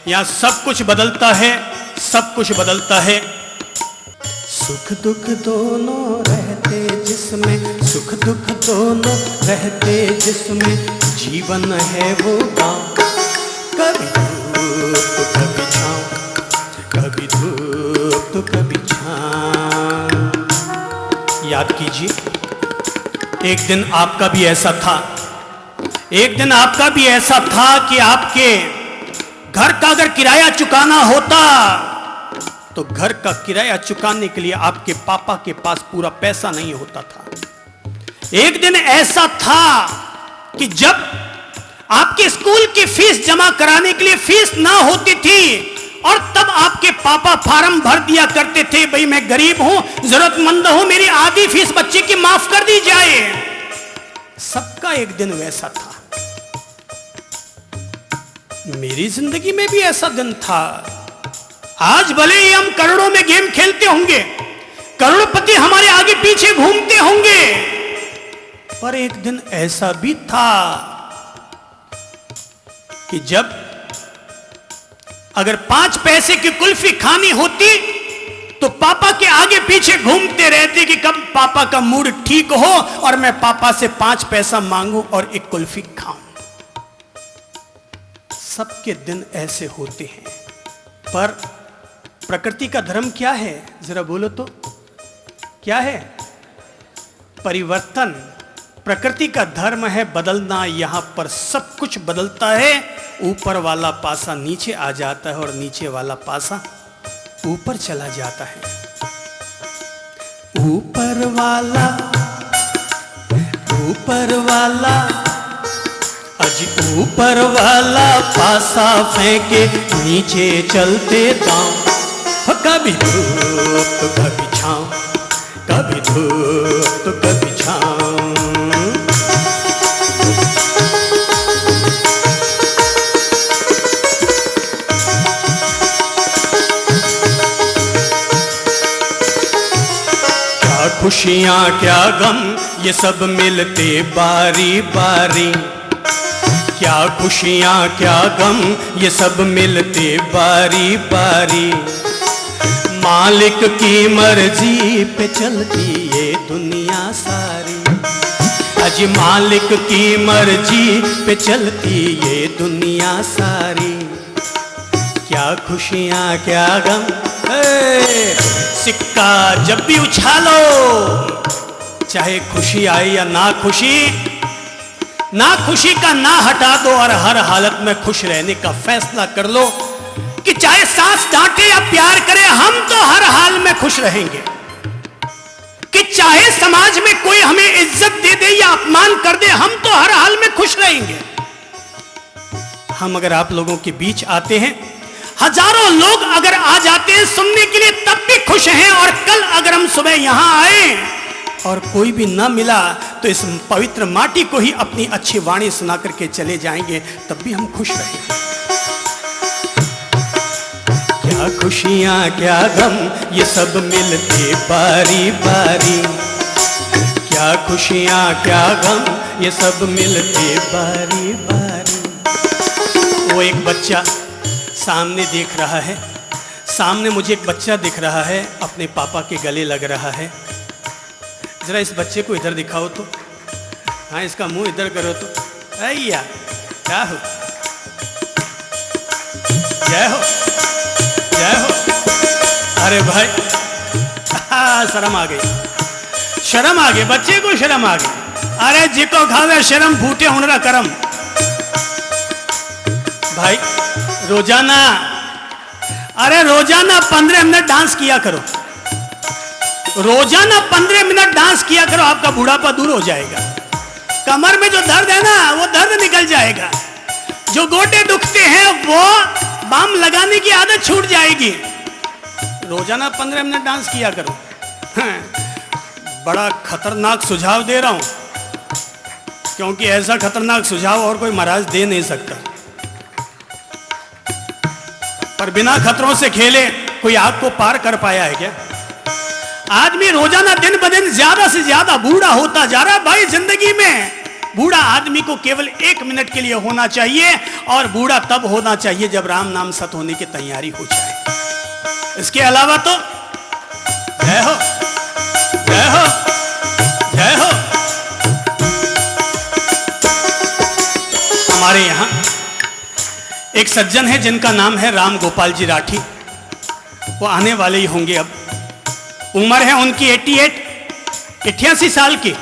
यहां सब कुछ बदलता है, सब कुछ बदलता है। सुख दुख दोनों रहते जिसमें, सुख दुख दोनों रहते जिसमें, जीवन है वो गाँव। कभी धूप तो कभी छाँव, कभी धूप तो कभी छाँव। याद कीजिए, एक दिन आपका भी ऐसा था, एक दिन आपका भी ऐसा था कि आपके घर का अगर किराया चुकाना होता तो घर का किराया चुकाने के लिए आपके पापा के पास पूरा पैसा नहीं होता था। एक दिन ऐसा था कि जब आपके स्कूल की फीस जमा कराने के लिए फीस ना होती थी और तब आपके पापा फॉर्म भर दिया करते थे, भाई मैं गरीब हूं, जरूरतमंद हूं, मेरी आधी फीस बच्चे की माफ कर दी जाए। सबका एक दिन वैसा था। मेरी जिंदगी में भी ऐसा दिन था। आज भले ही हम करोड़ों में गेम खेलते होंगे, करोड़पति हमारे आगे पीछे घूमते होंगे, पर एक दिन ऐसा भी था कि जब अगर 5 पैसे की कुल्फी खानी होती तो पापा के आगे पीछे घूमते रहते कि कब पापा का मूड ठीक हो और मैं पापा से 5 पैसा मांगूं और एक कुल्फी खाऊं। सबके दिन ऐसे होते हैं, पर प्रकृति का धर्म क्या है, जरा बोलो तो क्या है? परिवर्तन। प्रकृति का धर्म है बदलना। यहां पर सब कुछ बदलता है। ऊपर वाला पासा नीचे आ जाता है और नीचे वाला पासा ऊपर चला जाता है। ऊपर वाला अजी ऊपर वाला पासा फेंके नीचे चलते दांव। कभी धूप तो कभी छाँव, कभी धूप तो कभी छाँव। क्या खुशियाँ क्या गम ये सब मिलते बारी बारी। क्या खुशियाँ क्या गम ये सब मिलते बारी बारी। मालिक की मर्जी पे चलती ये दुनिया सारी। अजी मालिक की मर्जी पे चलती ये दुनिया सारी। क्या खुशियाँ क्या गम। सिक्का जब भी उछालो, चाहे खुशी आए या ना खुशी, ना खुशी का ना हटा दो और हर हालत में खुश रहने का फैसला कर लो कि चाहे सास डांटे या प्यार करे, हम तो हर हाल में खुश रहेंगे। कि चाहे समाज में कोई हमें इज्जत दे दे या अपमान कर दे, हम तो हर हाल में खुश रहेंगे। हम अगर आप लोगों के बीच आते हैं, हजारों लोग अगर आ जाते हैं सुनने के लिए, तब भी खुश हैं। और कल अगर हम सुबह यहां आए और कोई भी ना मिला तो इस पवित्र माटी को ही अपनी अच्छी वाणी सुना करके चले जाएंगे, तब भी हम खुश रहेंगे। क्या खुशियाँ क्या गम ये सब मिलते बारी बारी। क्या खुशियाँ क्या गम ये सब मिलते बारी बारी। वो एक बच्चा सामने देख रहा है, सामने मुझे एक बच्चा दिख रहा है, अपने पापा के गले लग रहा है। जरा इस बच्चे को इधर दिखाओ तो, हाँ इसका मुंह इधर करो तो। अय्या क्या हो, जय हो जय हो। अरे भाई शर्म आ गई, शर्म आ गई, बच्चे को शर्म आ गई। अरे जिको खावे शर्म फूटे हुनरा करम। भाई रोजाना, अरे रोजाना 15 मिनट डांस किया करो, रोजाना 15 मिनट डांस किया करो, आपका बुढ़ापा दूर हो जाएगा। कमर में जो दर्द है ना वो दर्द निकल जाएगा। जो गोटे दुखते हैं वो बाम लगाने की आदत छूट जाएगी। रोजाना 15 मिनट डांस किया करो। बड़ा खतरनाक सुझाव दे रहा हूं, क्योंकि ऐसा खतरनाक सुझाव और कोई महाराज दे नहीं सकता। पर बिना खतरों से खेले कोई आग को पार कर पाया है क्या? आदमी रोजाना दिन ब दिन ज्यादा से ज्यादा बूढ़ा होता जा रहा है भाई। जिंदगी में बूढ़ा आदमी को केवल 1 मिनट के लिए होना चाहिए, और बूढ़ा तब होना चाहिए जब राम नाम सत होने की तैयारी हो जाए। इसके अलावा तो जय हो, जय हो, जय हो। हमारे यहां एक सज्जन है जिनका नाम है राम गोपाल जी राठी। वो आने वाले ही होंगे। अब उम्र है उनकी 88 साल की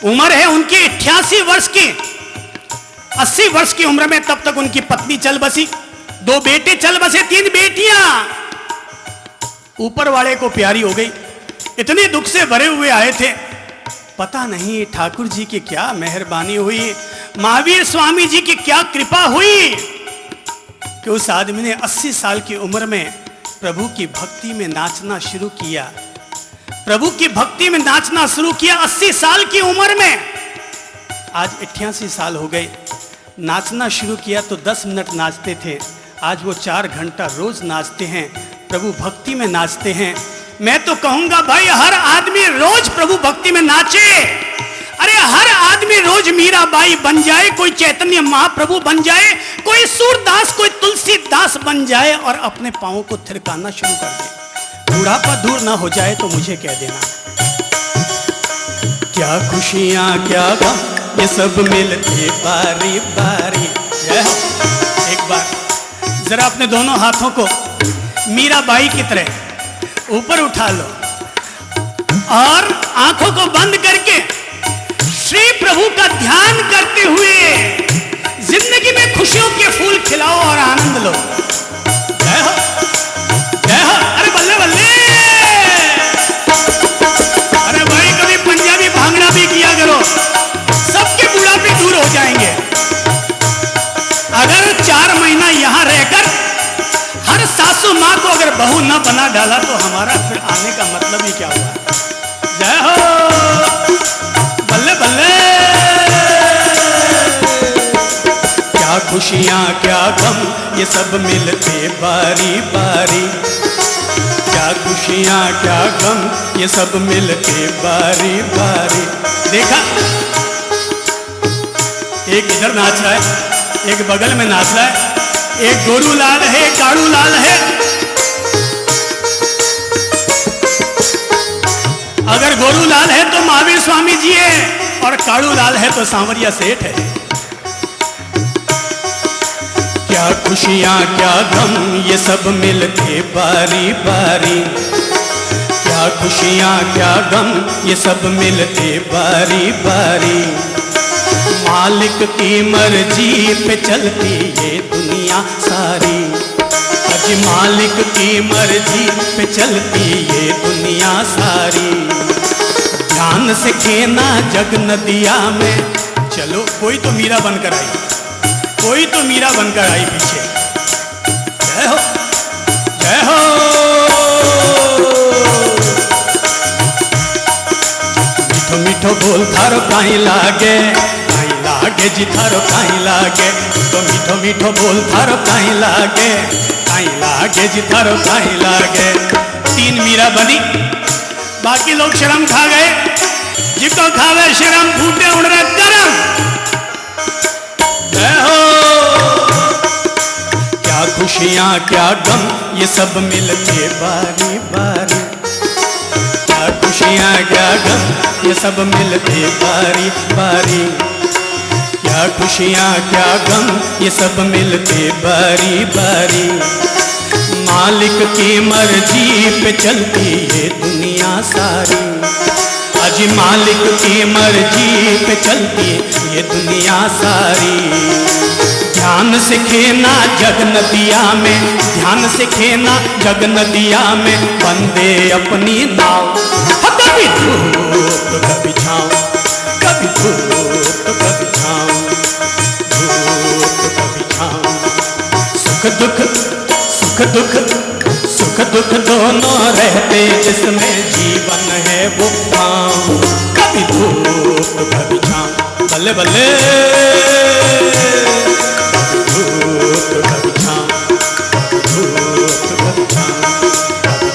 उम्र है उनकी, 88 वर्ष की। 80 वर्ष की उम्र में तब तक उनकी पत्नी चल बसी, 2 बेटे चल बसे, 3 बेटियां ऊपर वाले को प्यारी हो गई। इतने दुख से भरे हुए आए थे, पता नहीं ठाकुर जी की क्या मेहरबानी हुई, महावीर स्वामी जी की क्या कृपा हुई कि उस आदमी ने 80 साल की उम्र में प्रभु की भक्ति में नाचना शुरू किया। प्रभु की भक्ति में नाचना शुरू किया 80 साल की उम्र में। आज 88 साल हो गए। नाचना शुरू किया तो 10 मिनट नाचते थे, आज वो 4 घंटा रोज नाचते हैं, प्रभु भक्ति में नाचते हैं। मैं तो कहूंगा भाई हर आदमी रोज प्रभु भक्ति में नाचे। अरे हर आदमी रोज मीराबाई बन जाए, कोई चैतन्य महाप्रभु बन जाए, कोई सूरदास, कोई तुलसीदास बन जाए और अपने पांवों को थिरकाना शुरू कर दे। बुढ़ापा दूर ना हो जाए तो मुझे कह देना। क्या खुशियां क्या गम ये सब मिलते बारी बारी। एक बार जरा अपने दोनों हाथों को मीराबाई की तरह ऊपर उठा लो और आंखों को बंद करके श्री प्रभु का ध्यान करते हुए जिंदगी में खुशियों के फूल खिलाओ और आनंद लो। जय हो, जय हो। अरे बल्ले बल्ले। अरे भाई कभी पंजाबी भांगड़ा भी किया करो, सबके बुढ़ापे दूर हो जाएंगे। अगर 4 महीना यहां रहकर हर सासू मां को अगर बहू न बना डाला तो हमारा फिर आने का मतलब ही क्या हुआ। जय हो, बल्ले बल्ले। क्या खुशियां क्या गम ये सब मिलते बारी बारी। क्या खुशियां क्या गम ये सब मिलते बारी बारी। देखा, एक इधर नाच रहा है, एक बगल में नाच रहा है, एक गोरू लाल है, एक काड़ू लाल है। अगर गोरू लाल है तो महावीर स्वामी जी है, और काड़ू लाल है तो सांवरिया सेठ है। क्या खुशियां क्या गम ये सब मिलते बारी बारी। क्या खुशियां क्या गम ये सब मिलते बारी बारी। मालिक की मर्जी पे चलती ये दुनिया सारी। आज मालिक की मर्जी पे चलती ये दुनिया सारी। ध्यान से खेना जग नदिया में। चलो कोई तो मीरा बनकर आई, कोई तो मीरा बनकर आई पीछे। जय हो, जय हो। मीठो मीठो बोल थारो काई लागे, काई लागे जी थारो काई लागे। तो मीठो मीठो बोल थारो काई लागे, काई लागे जी थारो काई लागे। 3 मीरा बनी, बाकी लोग शर्म खा गए। जिको खावे शर्म फूटे उड़ रहा गरम। जय हो। क्या खुशियां क्या गम ये सब मिलते बारी बारी। क्या खुशियां क्या गम ये सब मिलते बारी बारी। क्या खुशियां क्या गम ये सब मिलते बारी बारी। मालिक की मर्जी पे चलती ये दुनिया सारी। आज मालिक की मर्जी पे चलती ये दुनिया सारी। ध्यान से खेना जग नदिया में, ध्यान से खेना जग नदिया में। बंदे अपनी नाव, कभी धूप तो कभी छाँव, कभी धूप तो कभी छाँव, धूप तो कभी छाँव। सुख दुख सुख दुख सुख सुख दुख दोनों रहते जिसमें जीवन है वो ठाम, कभी धूप कभी छांव, बल्ले बल्ले धूप कभी छांव, धूप कभी छांव,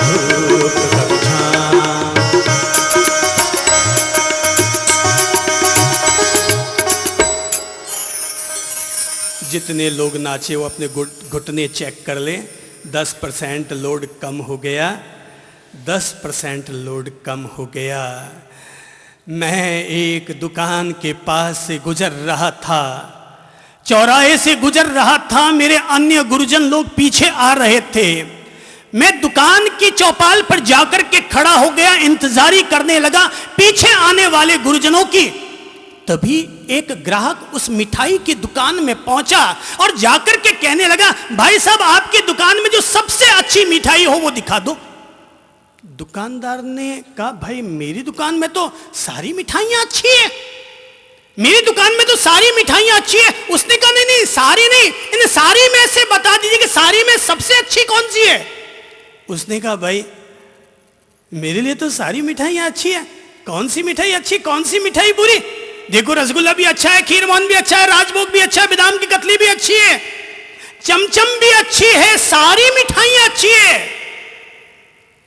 धूप कभी छांव। जितने लोग नाचे वो अपने घुटने चेक कर लें। 10% लोड कम हो गया, 10% लोड कम हो गया। मैं एक दुकान के पास से गुजर रहा था, चौराहे से गुजर रहा था, मेरे अन्य गुरुजन लोग पीछे आ रहे थे। मैं दुकान की चौपाल पर जाकर के खड़ा हो गया, इंतजारी करने लगा पीछे आने वाले गुरुजनों की। तभी एक ग्राहक उस मिठाई की दुकान में पहुंचा और जाकर के कहने लगा, भाई साहब आपकी दुकान में जो सबसे अच्छी मिठाई हो वो दिखा दो। दुकानदार ने कहा, भाई मेरी दुकान में तो सारी मिठाइयां अच्छी है, मेरी दुकान में तो सारी मिठाइयां अच्छी है। उसने कहा, नहीं नहीं सारी नहीं, इन सारी में से बता दीजिए कि सारी में सबसे अच्छी कौन सी है। उसने कहा, भाई मेरे लिए तो सारी मिठाइयां अच्छी है। कौन सी मिठाई अच्छी, कौन सी मिठाई बुरी? देखो रसगुल्ला भी अच्छा है, खीरमोहन भी अच्छा है, राजभोग भी अच्छा है, बादाम की कतली भी अच्छी है, चमचम भी अच्छी है, सारी मिठाइयां अच्छी है।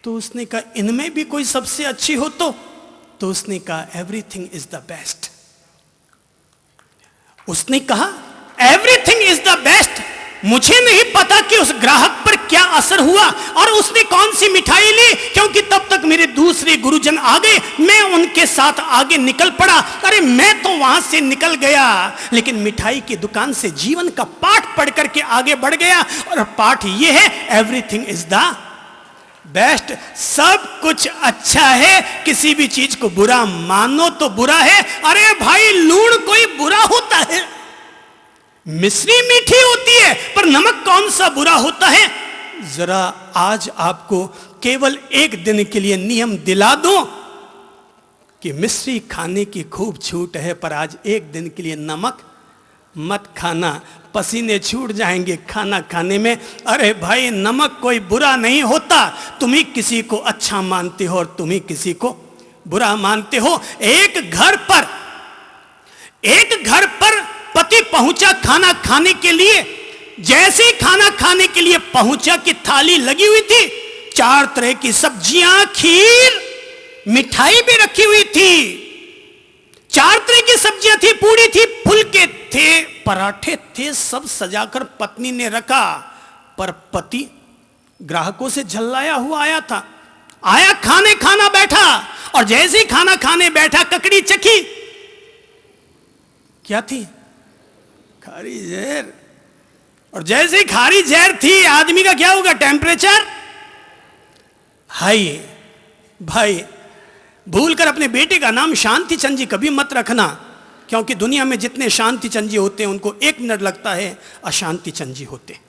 तो उसने कहा, इनमें भी कोई सबसे अच्छी हो तो उसने कहा, एवरीथिंग इज द बेस्ट। उसने कहा एवरीथिंग इज द बेस्ट। मुझे नहीं पता कि उस ग्राहक पर क्या असर हुआ और उसने कौन सी मिठाई ली, क्योंकि तब तक मेरे दूसरे गुरुजन आ गए, मैं उनके साथ आगे निकल पड़ा। अरे मैं तो वहां से निकल गया, लेकिन मिठाई की दुकान से जीवन का पाठ पढ़ करके आगे बढ़ गया। और पाठ यह है, एवरीथिंग इज द बेस्ट। सब कुछ अच्छा है, किसी भी चीज को बुरा मानो तो बुरा है। अरे भाई लूण कोई बुरा होता है? मिश्री मीठी होती है, पर नमक कौन सा बुरा होता है? जरा आज आपको केवल एक दिन के लिए नियम दिला दूं कि मिश्री खाने की खूब छूट है, पर आज एक दिन के लिए नमक मत खाना, पसीने छूट जाएंगे खाना खाने में। अरे भाई नमक कोई बुरा नहीं होता, तुम ही किसी को अच्छा मानते हो और तुम ही किसी को बुरा मानते हो। एक घर पर पति पहुंचा खाना खाने के लिए, जैसे ही खाना खाने के लिए पहुंचा कि थाली लगी हुई थी, 4 तरह की सब्जियां, खीर, मिठाई भी रखी हुई थी। 4 तरह की सब्जियां थी, पूड़ी थी, फुलके थे, पराठे थे, सब सजाकर पत्नी ने रखा। पर पति ग्राहकों से झल्लाया हुआ आया था। आया, खाना बैठा, और जैसे ही खाना खाने बैठा ककड़ी चखी, क्या थी? खारी जहर। और जैसे ही खारी जहर थी, आदमी का क्या होगा? Temperature high. भाई भूल कर अपने बेटे का नाम शांति चंद जी कभी मत रखना, क्योंकि दुनिया में जितने शांति चंद जी होते हैं उनको 1 मिनट लगता है अशांति चंद जी होते।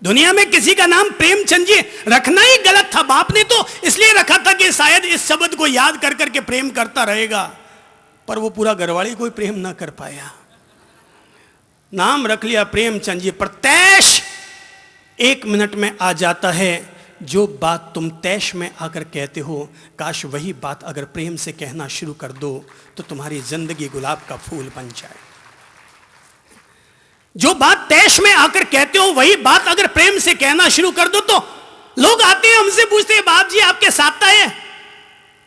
दुनिया में किसी का नाम प्रेमचंद जी रखना ही गलत था। बाप ने तो इसलिए रखा था कि शायद इस शब्द को याद कर करके प्रेम करता रहेगा, पर वो पूरा घरवाली कोई प्रेम ना कर पाया। नाम रख लिया प्रेमचंद जी, पर तैश 1 मिनट में आ जाता है। जो बात तुम तैश में आकर कहते हो, काश वही बात अगर प्रेम से कहना शुरू कर दो तो तुम्हारी जिंदगी गुलाब का फूल बन जाए। जो बात तैश में आकर कहते हो, वही बात अगर प्रेम से कहना शुरू कर दो तो लोग आते हैं हमसे पूछते हैं, बाप जी आपके साता है?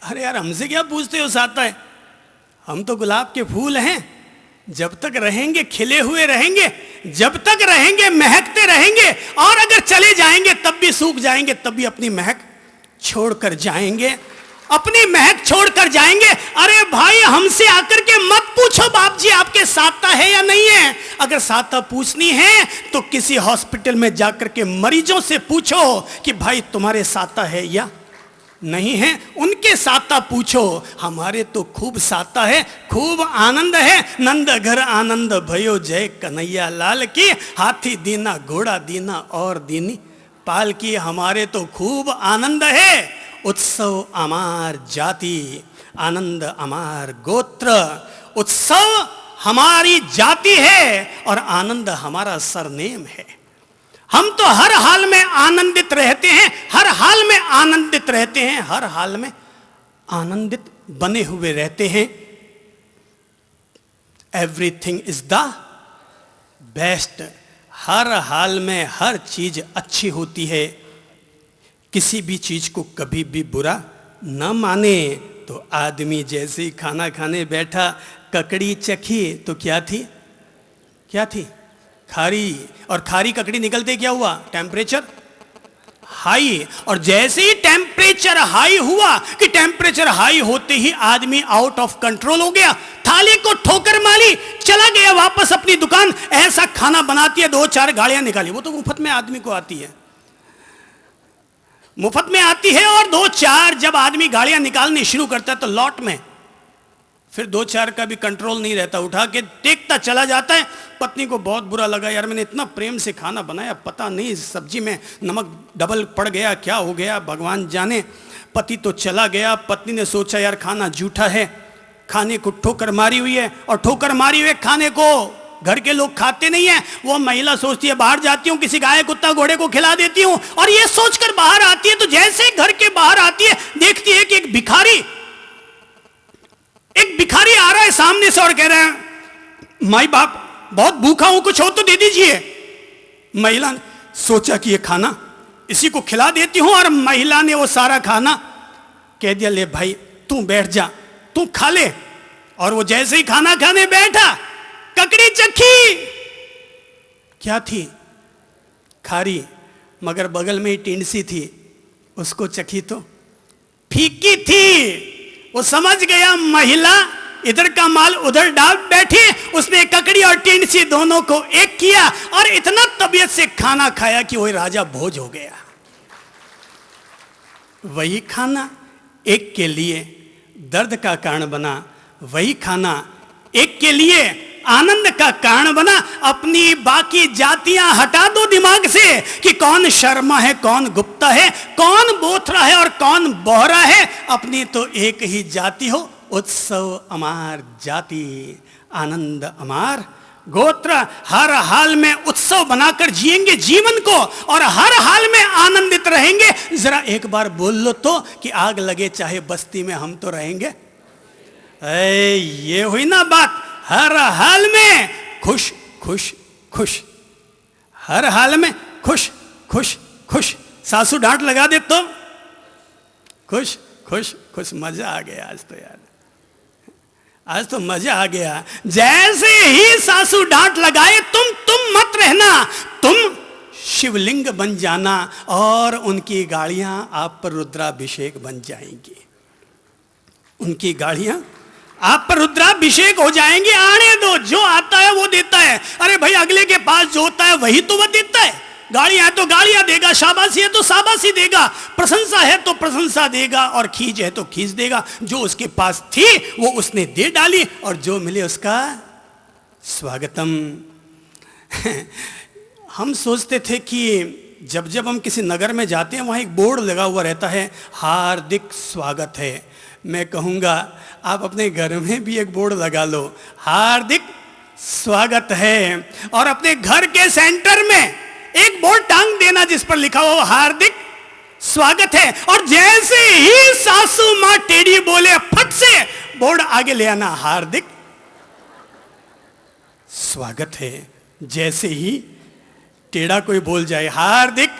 अरे यार हमसे क्या पूछते हो साता है? हम तो गुलाब के फूल हैं, जब तक रहेंगे खिले हुए रहेंगे, जब तक रहेंगे महकते रहेंगे, और अगर चले जाएंगे तब भी सूख जाएंगे, तब भी अपनी महक छोड़कर जाएंगे, अपनी महक छोड़कर जाएंगे। अरे भाई हमसे आकर के मत पूछो बाप जी आपके साता है या नहीं है। अगर साता पूछनी है तो किसी हॉस्पिटल में जाकर के मरीजों से पूछो कि भाई तुम्हारे साता है या नहीं है। उनके साता पूछो, हमारे तो खूब साता है, खूब आनंद है। नंद घर आनंद भयो जय कन्हैया लाल की, हाथी दीना घोड़ा दीना और दीनी पाल की। हमारे तो खूब आनंद है। उत्सव अमार जाति, आनंद अमार गोत्र। उत्सव हमारी जाति है और आनंद हमारा सरनेम है। हम तो हर हाल में आनंदित रहते हैं, हर हाल में आनंदित रहते हैं, हर हाल में आनंदित बने हुए रहते हैं। Everything is the best. हर हाल में हर चीज अच्छी होती है। किसी भी चीज को कभी भी बुरा न माने। तो आदमी जैसे ही खाना खाने बैठा, ककड़ी चखी तो क्या थी? क्या थी? खारी। और खारी ककड़ी निकलते क्या हुआ? Temperature high. और जैसे ही टेम्परेचर हाई हुआ कि टेम्परेचर हाई होते ही आदमी आउट ऑफ कंट्रोल हो गया, थाली को ठोकर मारी, चला गया वापस अपनी दुकान। ऐसा खाना बनाती है, 2-4 गाड़ियां निकाली। वो तो मुफ्त में आदमी को आती है, मुफ्त में आती है। और 2-4 जब आदमी गाड़ियां निकालनी शुरू करता है तो लॉट में फिर 2-4 का भी कंट्रोल नहीं रहता, उठा के टेकता चला जाता है। पत्नी को बहुत बुरा लगा, यार मैंने इतना प्रेम से खाना बनाया, पता नहीं सब्जी में नमक डबल पड़ गया, क्या हो गया भगवान जाने। पति तो चला गया। पत्नी ने सोचा यार खाना जूठा है, खाने को ठोकर मारी हुई है, और ठोकर मारी हुए खाने को घर के लोग खाते नहीं है। वो महिला सोचती है बाहर जाती हूँ, किसी गाय कुत्ता घोड़े को खिला देती हूँ, और ये सोचकर बाहर आती है। तो जैसे घर के बाहर आती है, देखती है कि एक भिखारी आ रहा है सामने से और कह रहा है माई बाप बहुत भूखा हूं, कुछ हो तो दे दीजिए। महिला ने सोचा कि ये खाना इसी को खिला देती हूं, और महिला ने वो सारा खाना कह दिया ले भाई तू बैठ जा, तू खा ले। और वो जैसे ही खाना खाने बैठा, ककड़ी चखी, क्या थी? खारी। मगर बगल में ही टिंडसी थी, उसको चखी तो फीकी थी। वो समझ गया महिला इधर का माल उधर डाल बैठी। उसने ककड़ी और टिंडसी दोनों को एक किया और इतना तबीयत से खाना खाया कि वही राजा भोज हो गया। वही खाना एक के लिए दर्द का कारण बना, वही खाना एक के लिए आनंद का कारण बना। अपनी बाकी जातियां हटा दो दिमाग से कि कौन शर्मा है, कौन गुप्ता है, कौन बोथरा है और कौन बोहरा है। अपनी तो एक ही जाति हो, उत्सव अमार जाति, आनंद अमार गोत्र। हर हाल में उत्सव बनाकर जिएंगे जीवन को और हर हाल में आनंदित रहेंगे। जरा एक बार बोल लो तो कि आग लगे चाहे बस्ती में हम तो रहेंगे। ये हुई ना बात। हर हाल में खुश खुश खुश, हर हाल में खुश खुश खुश। सासू डांट लगा दे तो खुश खुश खुश। मजा आ गया आज तो यार, आज तो मजा आ गया। जैसे ही सासू डांट लगाए तुम मत रहना, तुम शिवलिंग बन जाना और उनकी गाड़ियां आप पर रुद्राभिषेक बन जाएंगी। उनकी गाड़ियां आप पर रुद्राभिषेक हो जाएंगे। आने दो, जो आता है वो देता है। अरे भाई अगले के पास जो होता है वही तो वह देता है। गाड़ियां है तो गाड़ियां देगा, शाबाशी है तो शाबाशी देगा, प्रशंसा है तो प्रशंसा देगा, और खींच है तो खींच देगा। जो उसके पास थी वो उसने दे डाली और जो मिले उसका स्वागतम। हम सोचते थे कि जब हम किसी नगर में जाते हैं वहां एक बोर्ड लगा हुआ रहता है, हार्दिक स्वागत है। मैं कहूंगा आप अपने घर में भी एक बोर्ड लगा लो, हार्दिक स्वागत है। और अपने घर के सेंटर में एक बोर्ड टांग देना जिस पर लिखा हो हार्दिक स्वागत है। और जैसे ही सासू मां टेढ़ी बोले, फट से बोर्ड आगे ले आना, हार्दिक स्वागत है। जैसे ही टेढ़ा कोई बोल जाए, हार्दिक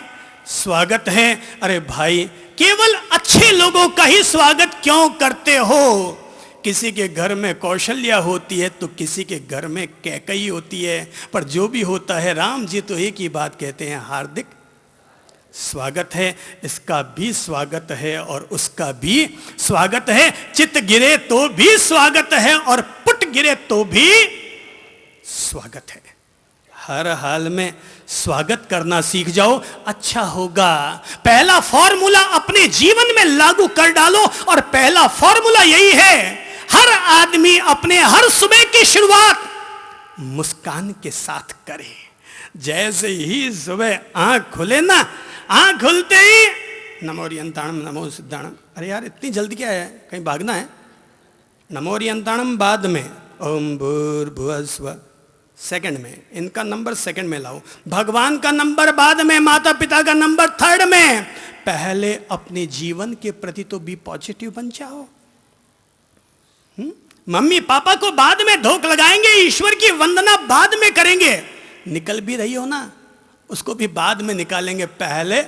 स्वागत है। अरे भाई केवल अच्छे लोगों का ही स्वागत क्यों करते हो? किसी के घर में कौशल्या होती है तो किसी के घर में कैकई होती है, पर जो भी होता है राम जी तो एक ही बात कहते हैं, हार्दिक स्वागत है। इसका भी स्वागत है और उसका भी स्वागत है। चित गिरे तो भी स्वागत है और पुट गिरे तो भी स्वागत है। हर हाल में स्वागत करना सीख जाओ, अच्छा होगा। पहला फॉर्मूला अपने जीवन में लागू कर डालो और पहला फॉर्मूला यही है, हर आदमी अपने हर सुबह की शुरुआत मुस्कान के साथ करे। जैसे ही सुबह आंख खुले ना, आंख खुलते ही नमोरियंताणम नमो सिद्धाणम। अरे यार इतनी जल्दी क्या है, कहीं भागना है? नमोरियंताणम बाद में, ओम भूर्भुवः स्वः सेकंड में, इनका नंबर सेकंड में लाओ, भगवान का नंबर बाद में, माता पिता का नंबर थर्ड में। पहले अपने जीवन के प्रति तो बी पॉजिटिव बन जाओ। मम्मी पापा को बाद में धोख लगाएंगे, ईश्वर की वंदना बाद में करेंगे, निकल भी रही हो ना, उसको भी बाद में निकालेंगे। पहले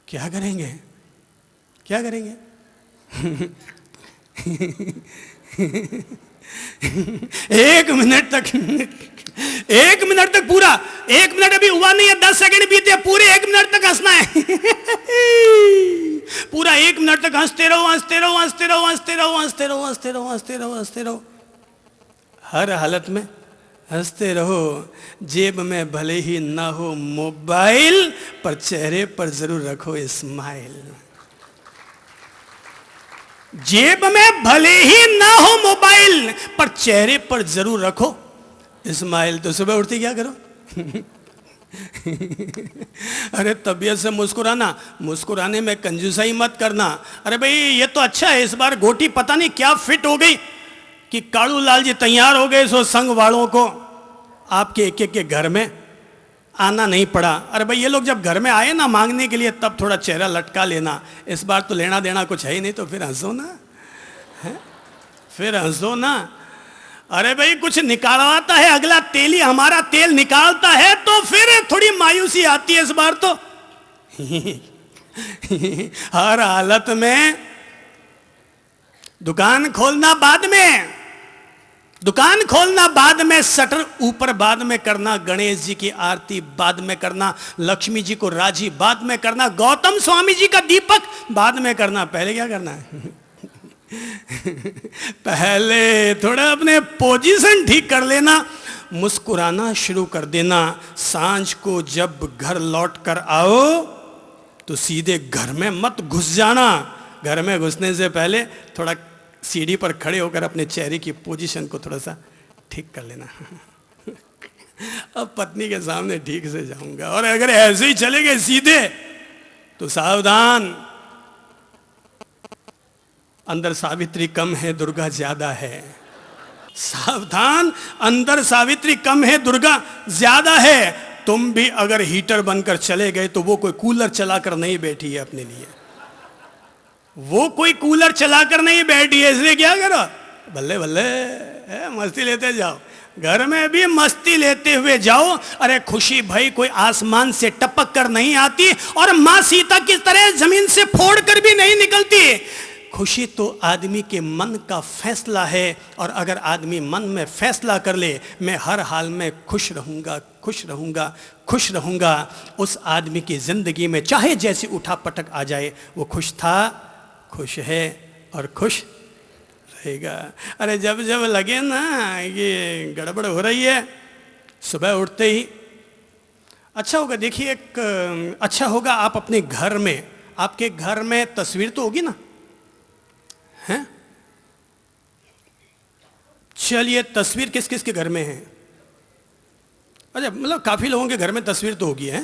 क्या करेंगे, क्या करेंगे? एक मिनट तक पूरा, 1 मिनट अभी हुआ नहीं है, 10 सेकंड बीते, पूरे 1 मिनट तक हंसना है। पूरा 1 मिनट तक हंसते रहो, हंसते रहो, हंसते रहो, हंसते रहो, हंसते रहो, हंसते रहो, हंसते रहो, हंसते रहो, हर हालत में हंसते रहो। जेब में भले ही ना हो मोबाइल, पर चेहरे पर जरूर रखो स्माइल। जेब में भले ही ना हो मोबाइल, पर चेहरे पर जरूर रखो स्माइल। तो सुबह उठते क्या करो? अरे तबीयत से मुस्कुराना, मुस्कुराने में कंजूसाई मत करना। अरे भाई ये तो अच्छा है, इस बार गोटी पता नहीं क्या फिट हो गई कि कालू लाल जी तैयार हो गए, सो संग वालों को आपके एक एक के घर में आना नहीं पड़ा। अरे भाई ये लोग जब घर में आए ना मांगने के लिए, तब थोड़ा चेहरा लटका लेना। इस बार तो लेना देना कुछ है ही नहीं, तो फिर हंसो ना, है? फिर हंसो ना। अरे भाई कुछ निकालवाता है अगला, तेली हमारा तेल निकालता है, तो फिर थोड़ी मायूसी आती है। इस बार तो हर हालत में दुकान खोलना बाद में, दुकान खोलना बाद में, शटर ऊपर बाद में करना, गणेश जी की आरती बाद में करना, लक्ष्मी जी को राजी बाद में करना, गौतम स्वामी जी का दीपक बाद में करना। पहले क्या करना है? पहले थोड़ा अपने पोजीशन ठीक कर लेना, मुस्कुराना शुरू कर देना। सांझ को जब घर लौट कर आओ तो सीधे घर में मत घुस जाना। घर में घुसने से पहले थोड़ा सीढ़ी पर खड़े होकर अपने चेहरे की पोजीशन को थोड़ा सा ठीक कर लेना। अब पत्नी के सामने ठीक से जाऊंगा, और अगर ऐसे ही चले गए सीधे तो सावधान, अंदर सावित्री कम है दुर्गा ज्यादा है। सावधान, अंदर सावित्री कम है दुर्गा ज्यादा है। तुम भी अगर हीटर बनकर चले गए तो वो कोई कूलर चलाकर नहीं बैठी है अपने लिए, वो कोई कूलर चलाकर नहीं बैठी है। इसलिए क्या करो, बल्ले बल्ले मस्ती लेते जाओ, घर में भी मस्ती लेते हुए जाओ। अरे खुशी भाई कोई आसमान से टपक कर नहीं आती, और मां सीता की तरह जमीन से फोड़ कर भी नहीं निकलती। खुशी तो आदमी के मन का फैसला है, और अगर आदमी मन में फैसला कर ले मैं हर हाल में खुश रहूंगा, खुश रहूंगा, खुश रहूंगा, उस आदमी की जिंदगी में चाहे जैसी उठा पटक आ जाए, वो खुश था, खुश है और खुश रहेगा। अरे जब जब लगे ना ये गड़बड़ हो रही है, सुबह उठते ही अच्छा होगा, देखिए एक अच्छा होगा आप अपने घर में, आपके घर में तस्वीर तो होगी ना, हैं? चलिए तस्वीर किस किस के घर में है? अच्छा मतलब काफी लोगों के घर में तस्वीर तो होगी, है?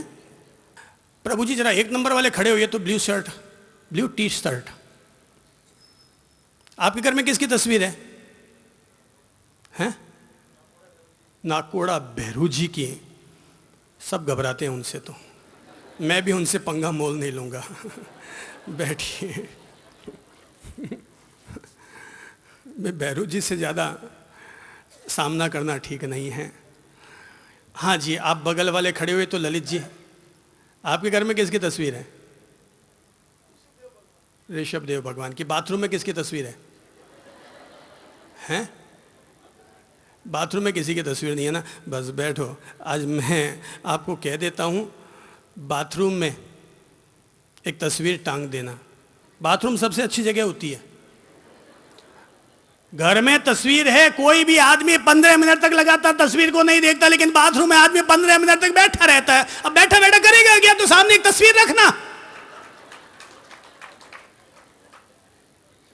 प्रभु जी जरा 1 नंबर वाले खड़े हो, ये तो blue shirt, blue T shirt, आपके घर में किसकी तस्वीर है? हैं? नाकोड़ा भैरू जी की। सब घबराते हैं उनसे, तो मैं भी उनसे पंगा मोल नहीं लूंगा। बैठिए। भैरू जी से ज़्यादा सामना करना ठीक नहीं है। हाँ जी, आप बगल वाले खड़े हुए तो ललित जी, आपके घर में किसकी तस्वीर है? ऋषभ देव भगवान की। बाथरूम में किसकी तस्वीर है? हैं? बाथरूम में किसी की तस्वीर नहीं है ना? बस बैठो, आज मैं आपको कह देता हूँ, बाथरूम में एक तस्वीर टांग देना। बाथरूम सबसे अच्छी जगह होती है। घर में तस्वीर है, कोई भी आदमी 15 मिनट तक लगातार तस्वीर को नहीं देखता, लेकिन बाथरूम में आदमी 15 मिनट तक बैठा रहता है। अब बैठा बैठा करेगा क्या? तो सामने एक तस्वीर रखना।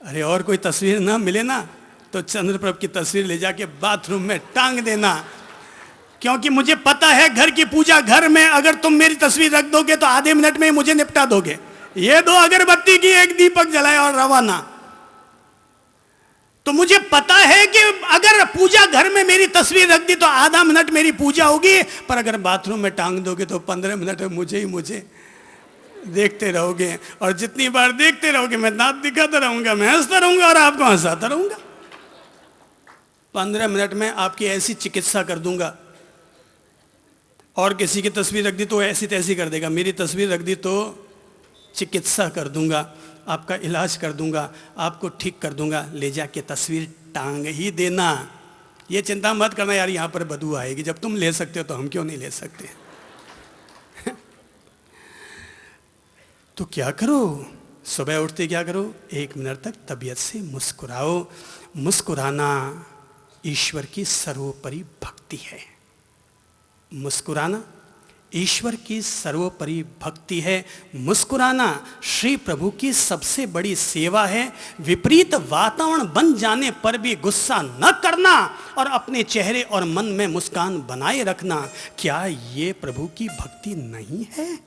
अरे और कोई तस्वीर ना मिले ना, तो चंद्रप्रभ की तस्वीर ले जाके बाथरूम में टांग देना, क्योंकि मुझे पता है घर की पूजा घर में अगर तुम मेरी तस्वीर रख दोगे तो आधे मिनट में मुझे निपटा दोगे। ये दो अगरबत्ती की, एक दीपक जलाए और रवाना। तो मुझे पता है कि अगर पूजा घर में मेरी तस्वीर रख दी तो आधा मिनट मेरी पूजा होगी, पर अगर बाथरूम में टांग दोगे तो 15 मिनट में मुझे देखते रहोगे, और जितनी बार देखते रहोगे मैं दांत दिखाता रहूंगा, मैं हंसता रहूंगा और आपको हंसाता रहूंगा। 15 मिनट में आपकी ऐसी चिकित्सा कर दूंगा। और किसी की तस्वीर रख दी तो ऐसी तैसी कर देगा, मेरी तस्वीर रख दी तो चिकित्सा कर दूंगा, आपका इलाज कर दूंगा, आपको ठीक कर दूंगा। ले जाके तस्वीर टांग ही देना, ये चिंता मत करना यार यहां पर बदबू आएगी। जब तुम ले सकते हो तो हम क्यों नहीं ले सकते? तो क्या करो, सुबह उठते क्या करो, 1 मिनट तक तबीयत से मुस्कुराओ। मुस्कुराना ईश्वर की सर्वोपरि भक्ति है। मुस्कुराना ईश्वर की सर्वोपरि भक्ति है। मुस्कुराना श्री प्रभु की सबसे बड़ी सेवा है। विपरीत वातावरण बन जाने पर भी गुस्सा न करना और अपने चेहरे और मन में मुस्कान बनाए रखना, क्या ये प्रभु की भक्ति नहीं है?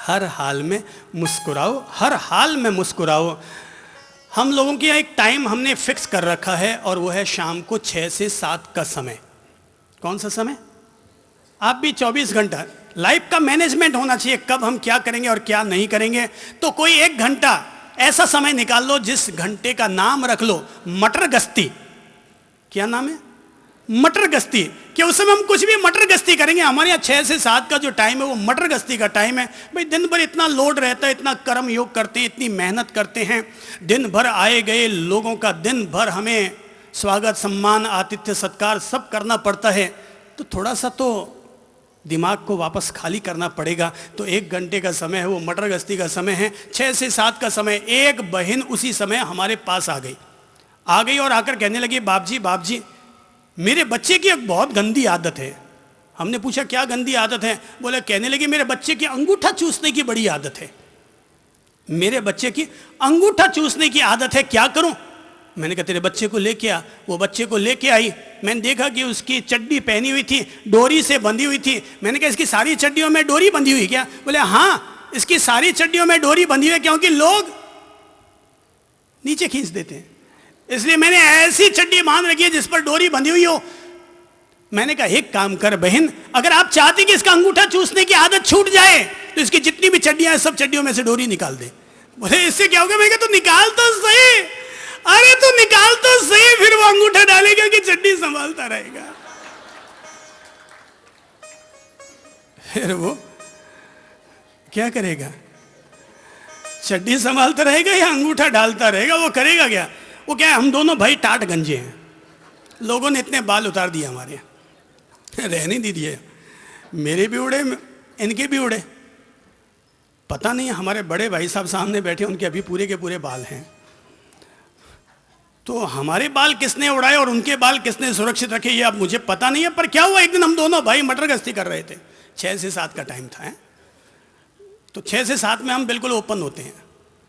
हर हाल में मुस्कुराओ, हर हाल में मुस्कुराओ। हम लोगों की एक टाइम हमने फिक्स कर रखा है और वो है शाम को 6 से 7 का समय। कौन सा समय? आप भी 24 घंटा लाइफ का मैनेजमेंट होना चाहिए, कब हम क्या करेंगे और क्या नहीं करेंगे। तो कोई 1 घंटा ऐसा समय निकाल लो जिस घंटे का नाम रख लो मटर गश्ती। क्या नाम है? मटर गश्ती। कि उस समय हम कुछ भी मटर गश्ती करेंगे। हमारे यहाँ 6 से 7 का जो टाइम है वो मटर गश्ती का टाइम है। भाई दिन भर इतना लोड रहता है, इतना कर्म योग करते हैं, इतनी मेहनत करते हैं, दिन भर आए गए लोगों का दिन भर हमें स्वागत सम्मान आतिथ्य सत्कार सब करना पड़ता है। तो थोड़ा सा तो दिमाग को वापस खाली करना पड़ेगा। तो 1 घंटे का समय है, वो मटर गश्ती का समय है। 6 से 7 का समय। एक बहन उसी समय हमारे पास आ गई और आकर कहने लगी, बाप जी मेरे बच्चे की एक बहुत गंदी आदत है। हमने पूछा क्या गंदी आदत है? बोले, कहने लगी मेरे बच्चे की अंगूठा चूसने की बड़ी आदत है। मेरे बच्चे की अंगूठा चूसने की आदत है, क्या करूं? मैंने कहा तेरे बच्चे को लेके आ। वो बच्चे को लेके आई। मैंने देखा कि उसकी चड्डी पहनी हुई थी, डोरी से बंधी हुई थी। मैंने कहा इसकी सारी चड्डियों में डोरी बंधी हुई क्या? बोले हाँ, इसकी सारी चड्डियों में डोरी बंधी हुई है क्योंकि लोग नीचे खींच देते हैं, इसलिए मैंने ऐसी चड्डी बांध रखी है जिस पर डोरी बंधी हुई हो। मैंने कहा एक काम कर बहन, अगर आप चाहती कि इसका अंगूठा चूसने की आदत छूट जाए तो इसकी जितनी भी चड्डियां हैं सब चड्डियों में से डोरी निकाल दे। बोले इससे क्या होगा? मैं कहा तो निकाल तो सही। अरे तो निकाल तो सही, फिर वो अंगूठा डालेगा कि चड्डी संभालता रहेगा? फिर वो क्या करेगा? चड्डी संभालता रहेगा या अंगूठा डालता रहेगा? वो करेगा क्या? वो क्या है, हम दोनों भाई टाट गंजे हैं। लोगों ने इतने बाल उतार दिए हमारे, रहने दी दिए। मेरे भी उड़े, इनके भी उड़े। पता नहीं, हमारे बड़े भाई साहब सामने बैठे, उनके अभी पूरे के पूरे बाल हैं। तो हमारे बाल किसने उड़ाए और उनके बाल किसने सुरक्षित रखे ये अब मुझे पता नहीं है। पर क्या हुआ, एक दिन हम दोनों भाई मटर गश्ती कर रहे थे। 6 से 7 का टाइम था। तो 6 से 7 में हम बिल्कुल ओपन होते हैं,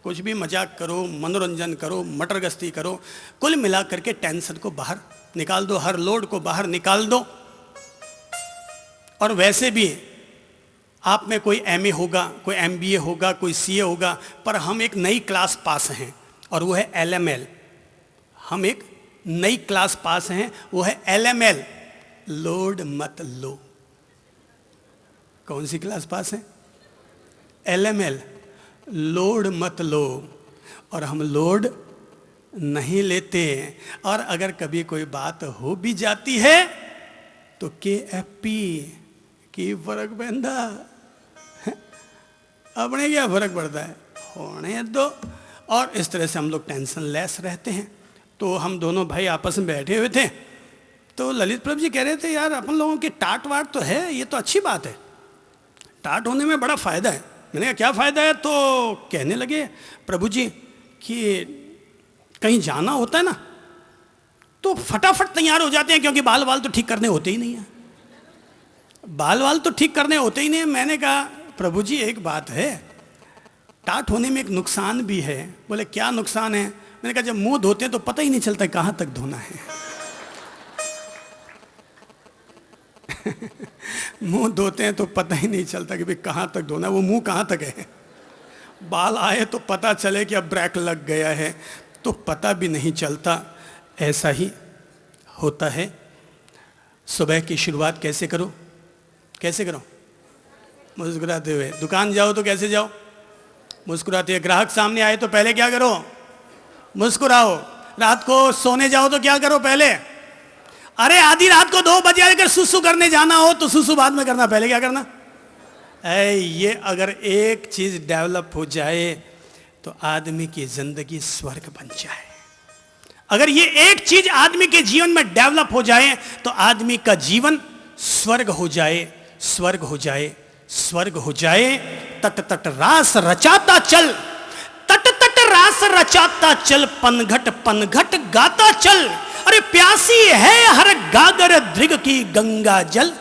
कुछ भी मजाक करो, मनोरंजन करो, मटर गश्ती करो, कुल मिला करके टेंशन को बाहर निकाल दो, हर लोड को बाहर निकाल दो। और वैसे भी आप में कोई एमए होगा, कोई एमबीए होगा, कोई सीए होगा, पर हम एक नई क्लास पास हैं और वो है एलएमएल। हम एक नई क्लास पास हैं, वो है एलएमएल, लोड मत लो। कौन सी क्लास पास है? एलएमएल, लोड मत लो। और हम लोड नहीं लेते। और अगर कभी कोई बात हो भी जाती है तो KFP की फर्क पैंदा, अपने क्या फर्क पड़ता है, होने दो। और इस तरह से हम लोग टेंशन लेस रहते हैं। तो हम दोनों भाई आपस में बैठे हुए थे, तो ललित प्रभु जी कह रहे थे यार अपन लोगों की टाट वाट तो है, ये तो अच्छी बात है, टाट होने में बड़ा फायदा है। मैंने कहा क्या फायदा है? तो कहने लगे प्रभु जी कि कहीं जाना होता है ना तो फटाफट तैयार हो जाते हैं, क्योंकि बाल वाल तो ठीक करने होते ही नहीं है, बाल वाल तो ठीक करने होते ही नहीं है। मैंने कहा प्रभु जी एक बात है, टाट होने में एक नुकसान भी है। बोले क्या नुकसान है? मैंने कहा जब मुंह धोते हैं तो पता ही नहीं चलता कहां तक धोना है। मुंह धोते हैं तो पता ही नहीं चलता कि भाई कहां तक धोना है, वो मुंह कहां तक है। बाल आए तो पता चले कि अब ब्रेक लग गया है। तो पता भी नहीं चलता। ऐसा ही होता है। सुबह की शुरुआत कैसे करो? कैसे करो? मुस्कुराते हुए। दुकान जाओ तो कैसे जाओ? मुस्कुराते हुए। ग्राहक सामने आए तो पहले क्या करो? मुस्कुराओ। रात को सोने जाओ तो क्या करो पहले? अरे आधी रात को 2 बजे अगर सुसु करने जाना हो तो सुसु बाद में करना, पहले क्या करना? ये अगर एक चीज डेवलप हो जाए तो आदमी की जिंदगी स्वर्ग बन जाए। अगर ये एक चीज आदमी के जीवन में डेवलप हो जाए तो आदमी का जीवन स्वर्ग हो जाए, स्वर्ग हो जाए, स्वर्ग हो जाए। तट तट रास रचाता चल, तट तट रास रचाता चल, पनघट पनघट गाता चल। अरे प्यासी है हर गागर दृग की गंगा जल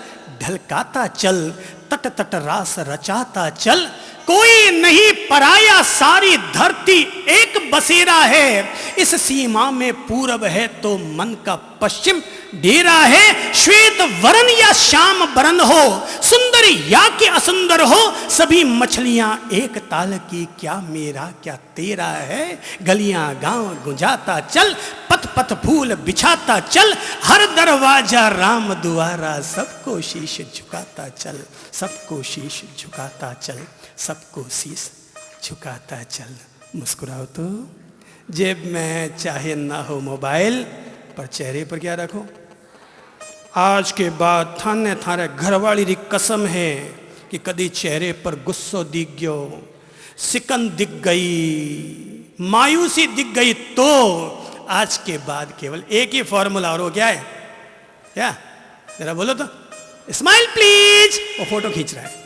ढलकाता चल। तट तट रास रचाता चल, कोई नहीं पराया सारी धरती एक बसेरा है। इस सीमा में पूरब है तो मन का पश्चिम डेरा है। श्वेत वरण या श्याम वरण हो, सुंदर या कि असुंदर हो, सभी मछलियां एक ताल की, क्या मेरा क्या तेरा है। गलियां गांव गुंजाता चल, पथ पथ फूल बिछाता चल, हर दरवाजा राम द्वारा, सबको शीश झुकाता चल, सबको शीश झुकाता चल, सबको शीश झुकाता चल। मुस्कुराओ तो। जेब में चाहे ना हो मोबाइल, पर चेहरे पर क्या रखो? आज के बाद थाने थारे घरवाली री कसम है कि कदी चेहरे पर गुस्सो दिख गयो, सिकन दिख गई, मायूसी दिख गई तो आज के बाद केवल एक ही फॉर्मूला, और वो क्या है? क्या? जरा बोलो तो। Smile please. वो फोटो खींच रहा है।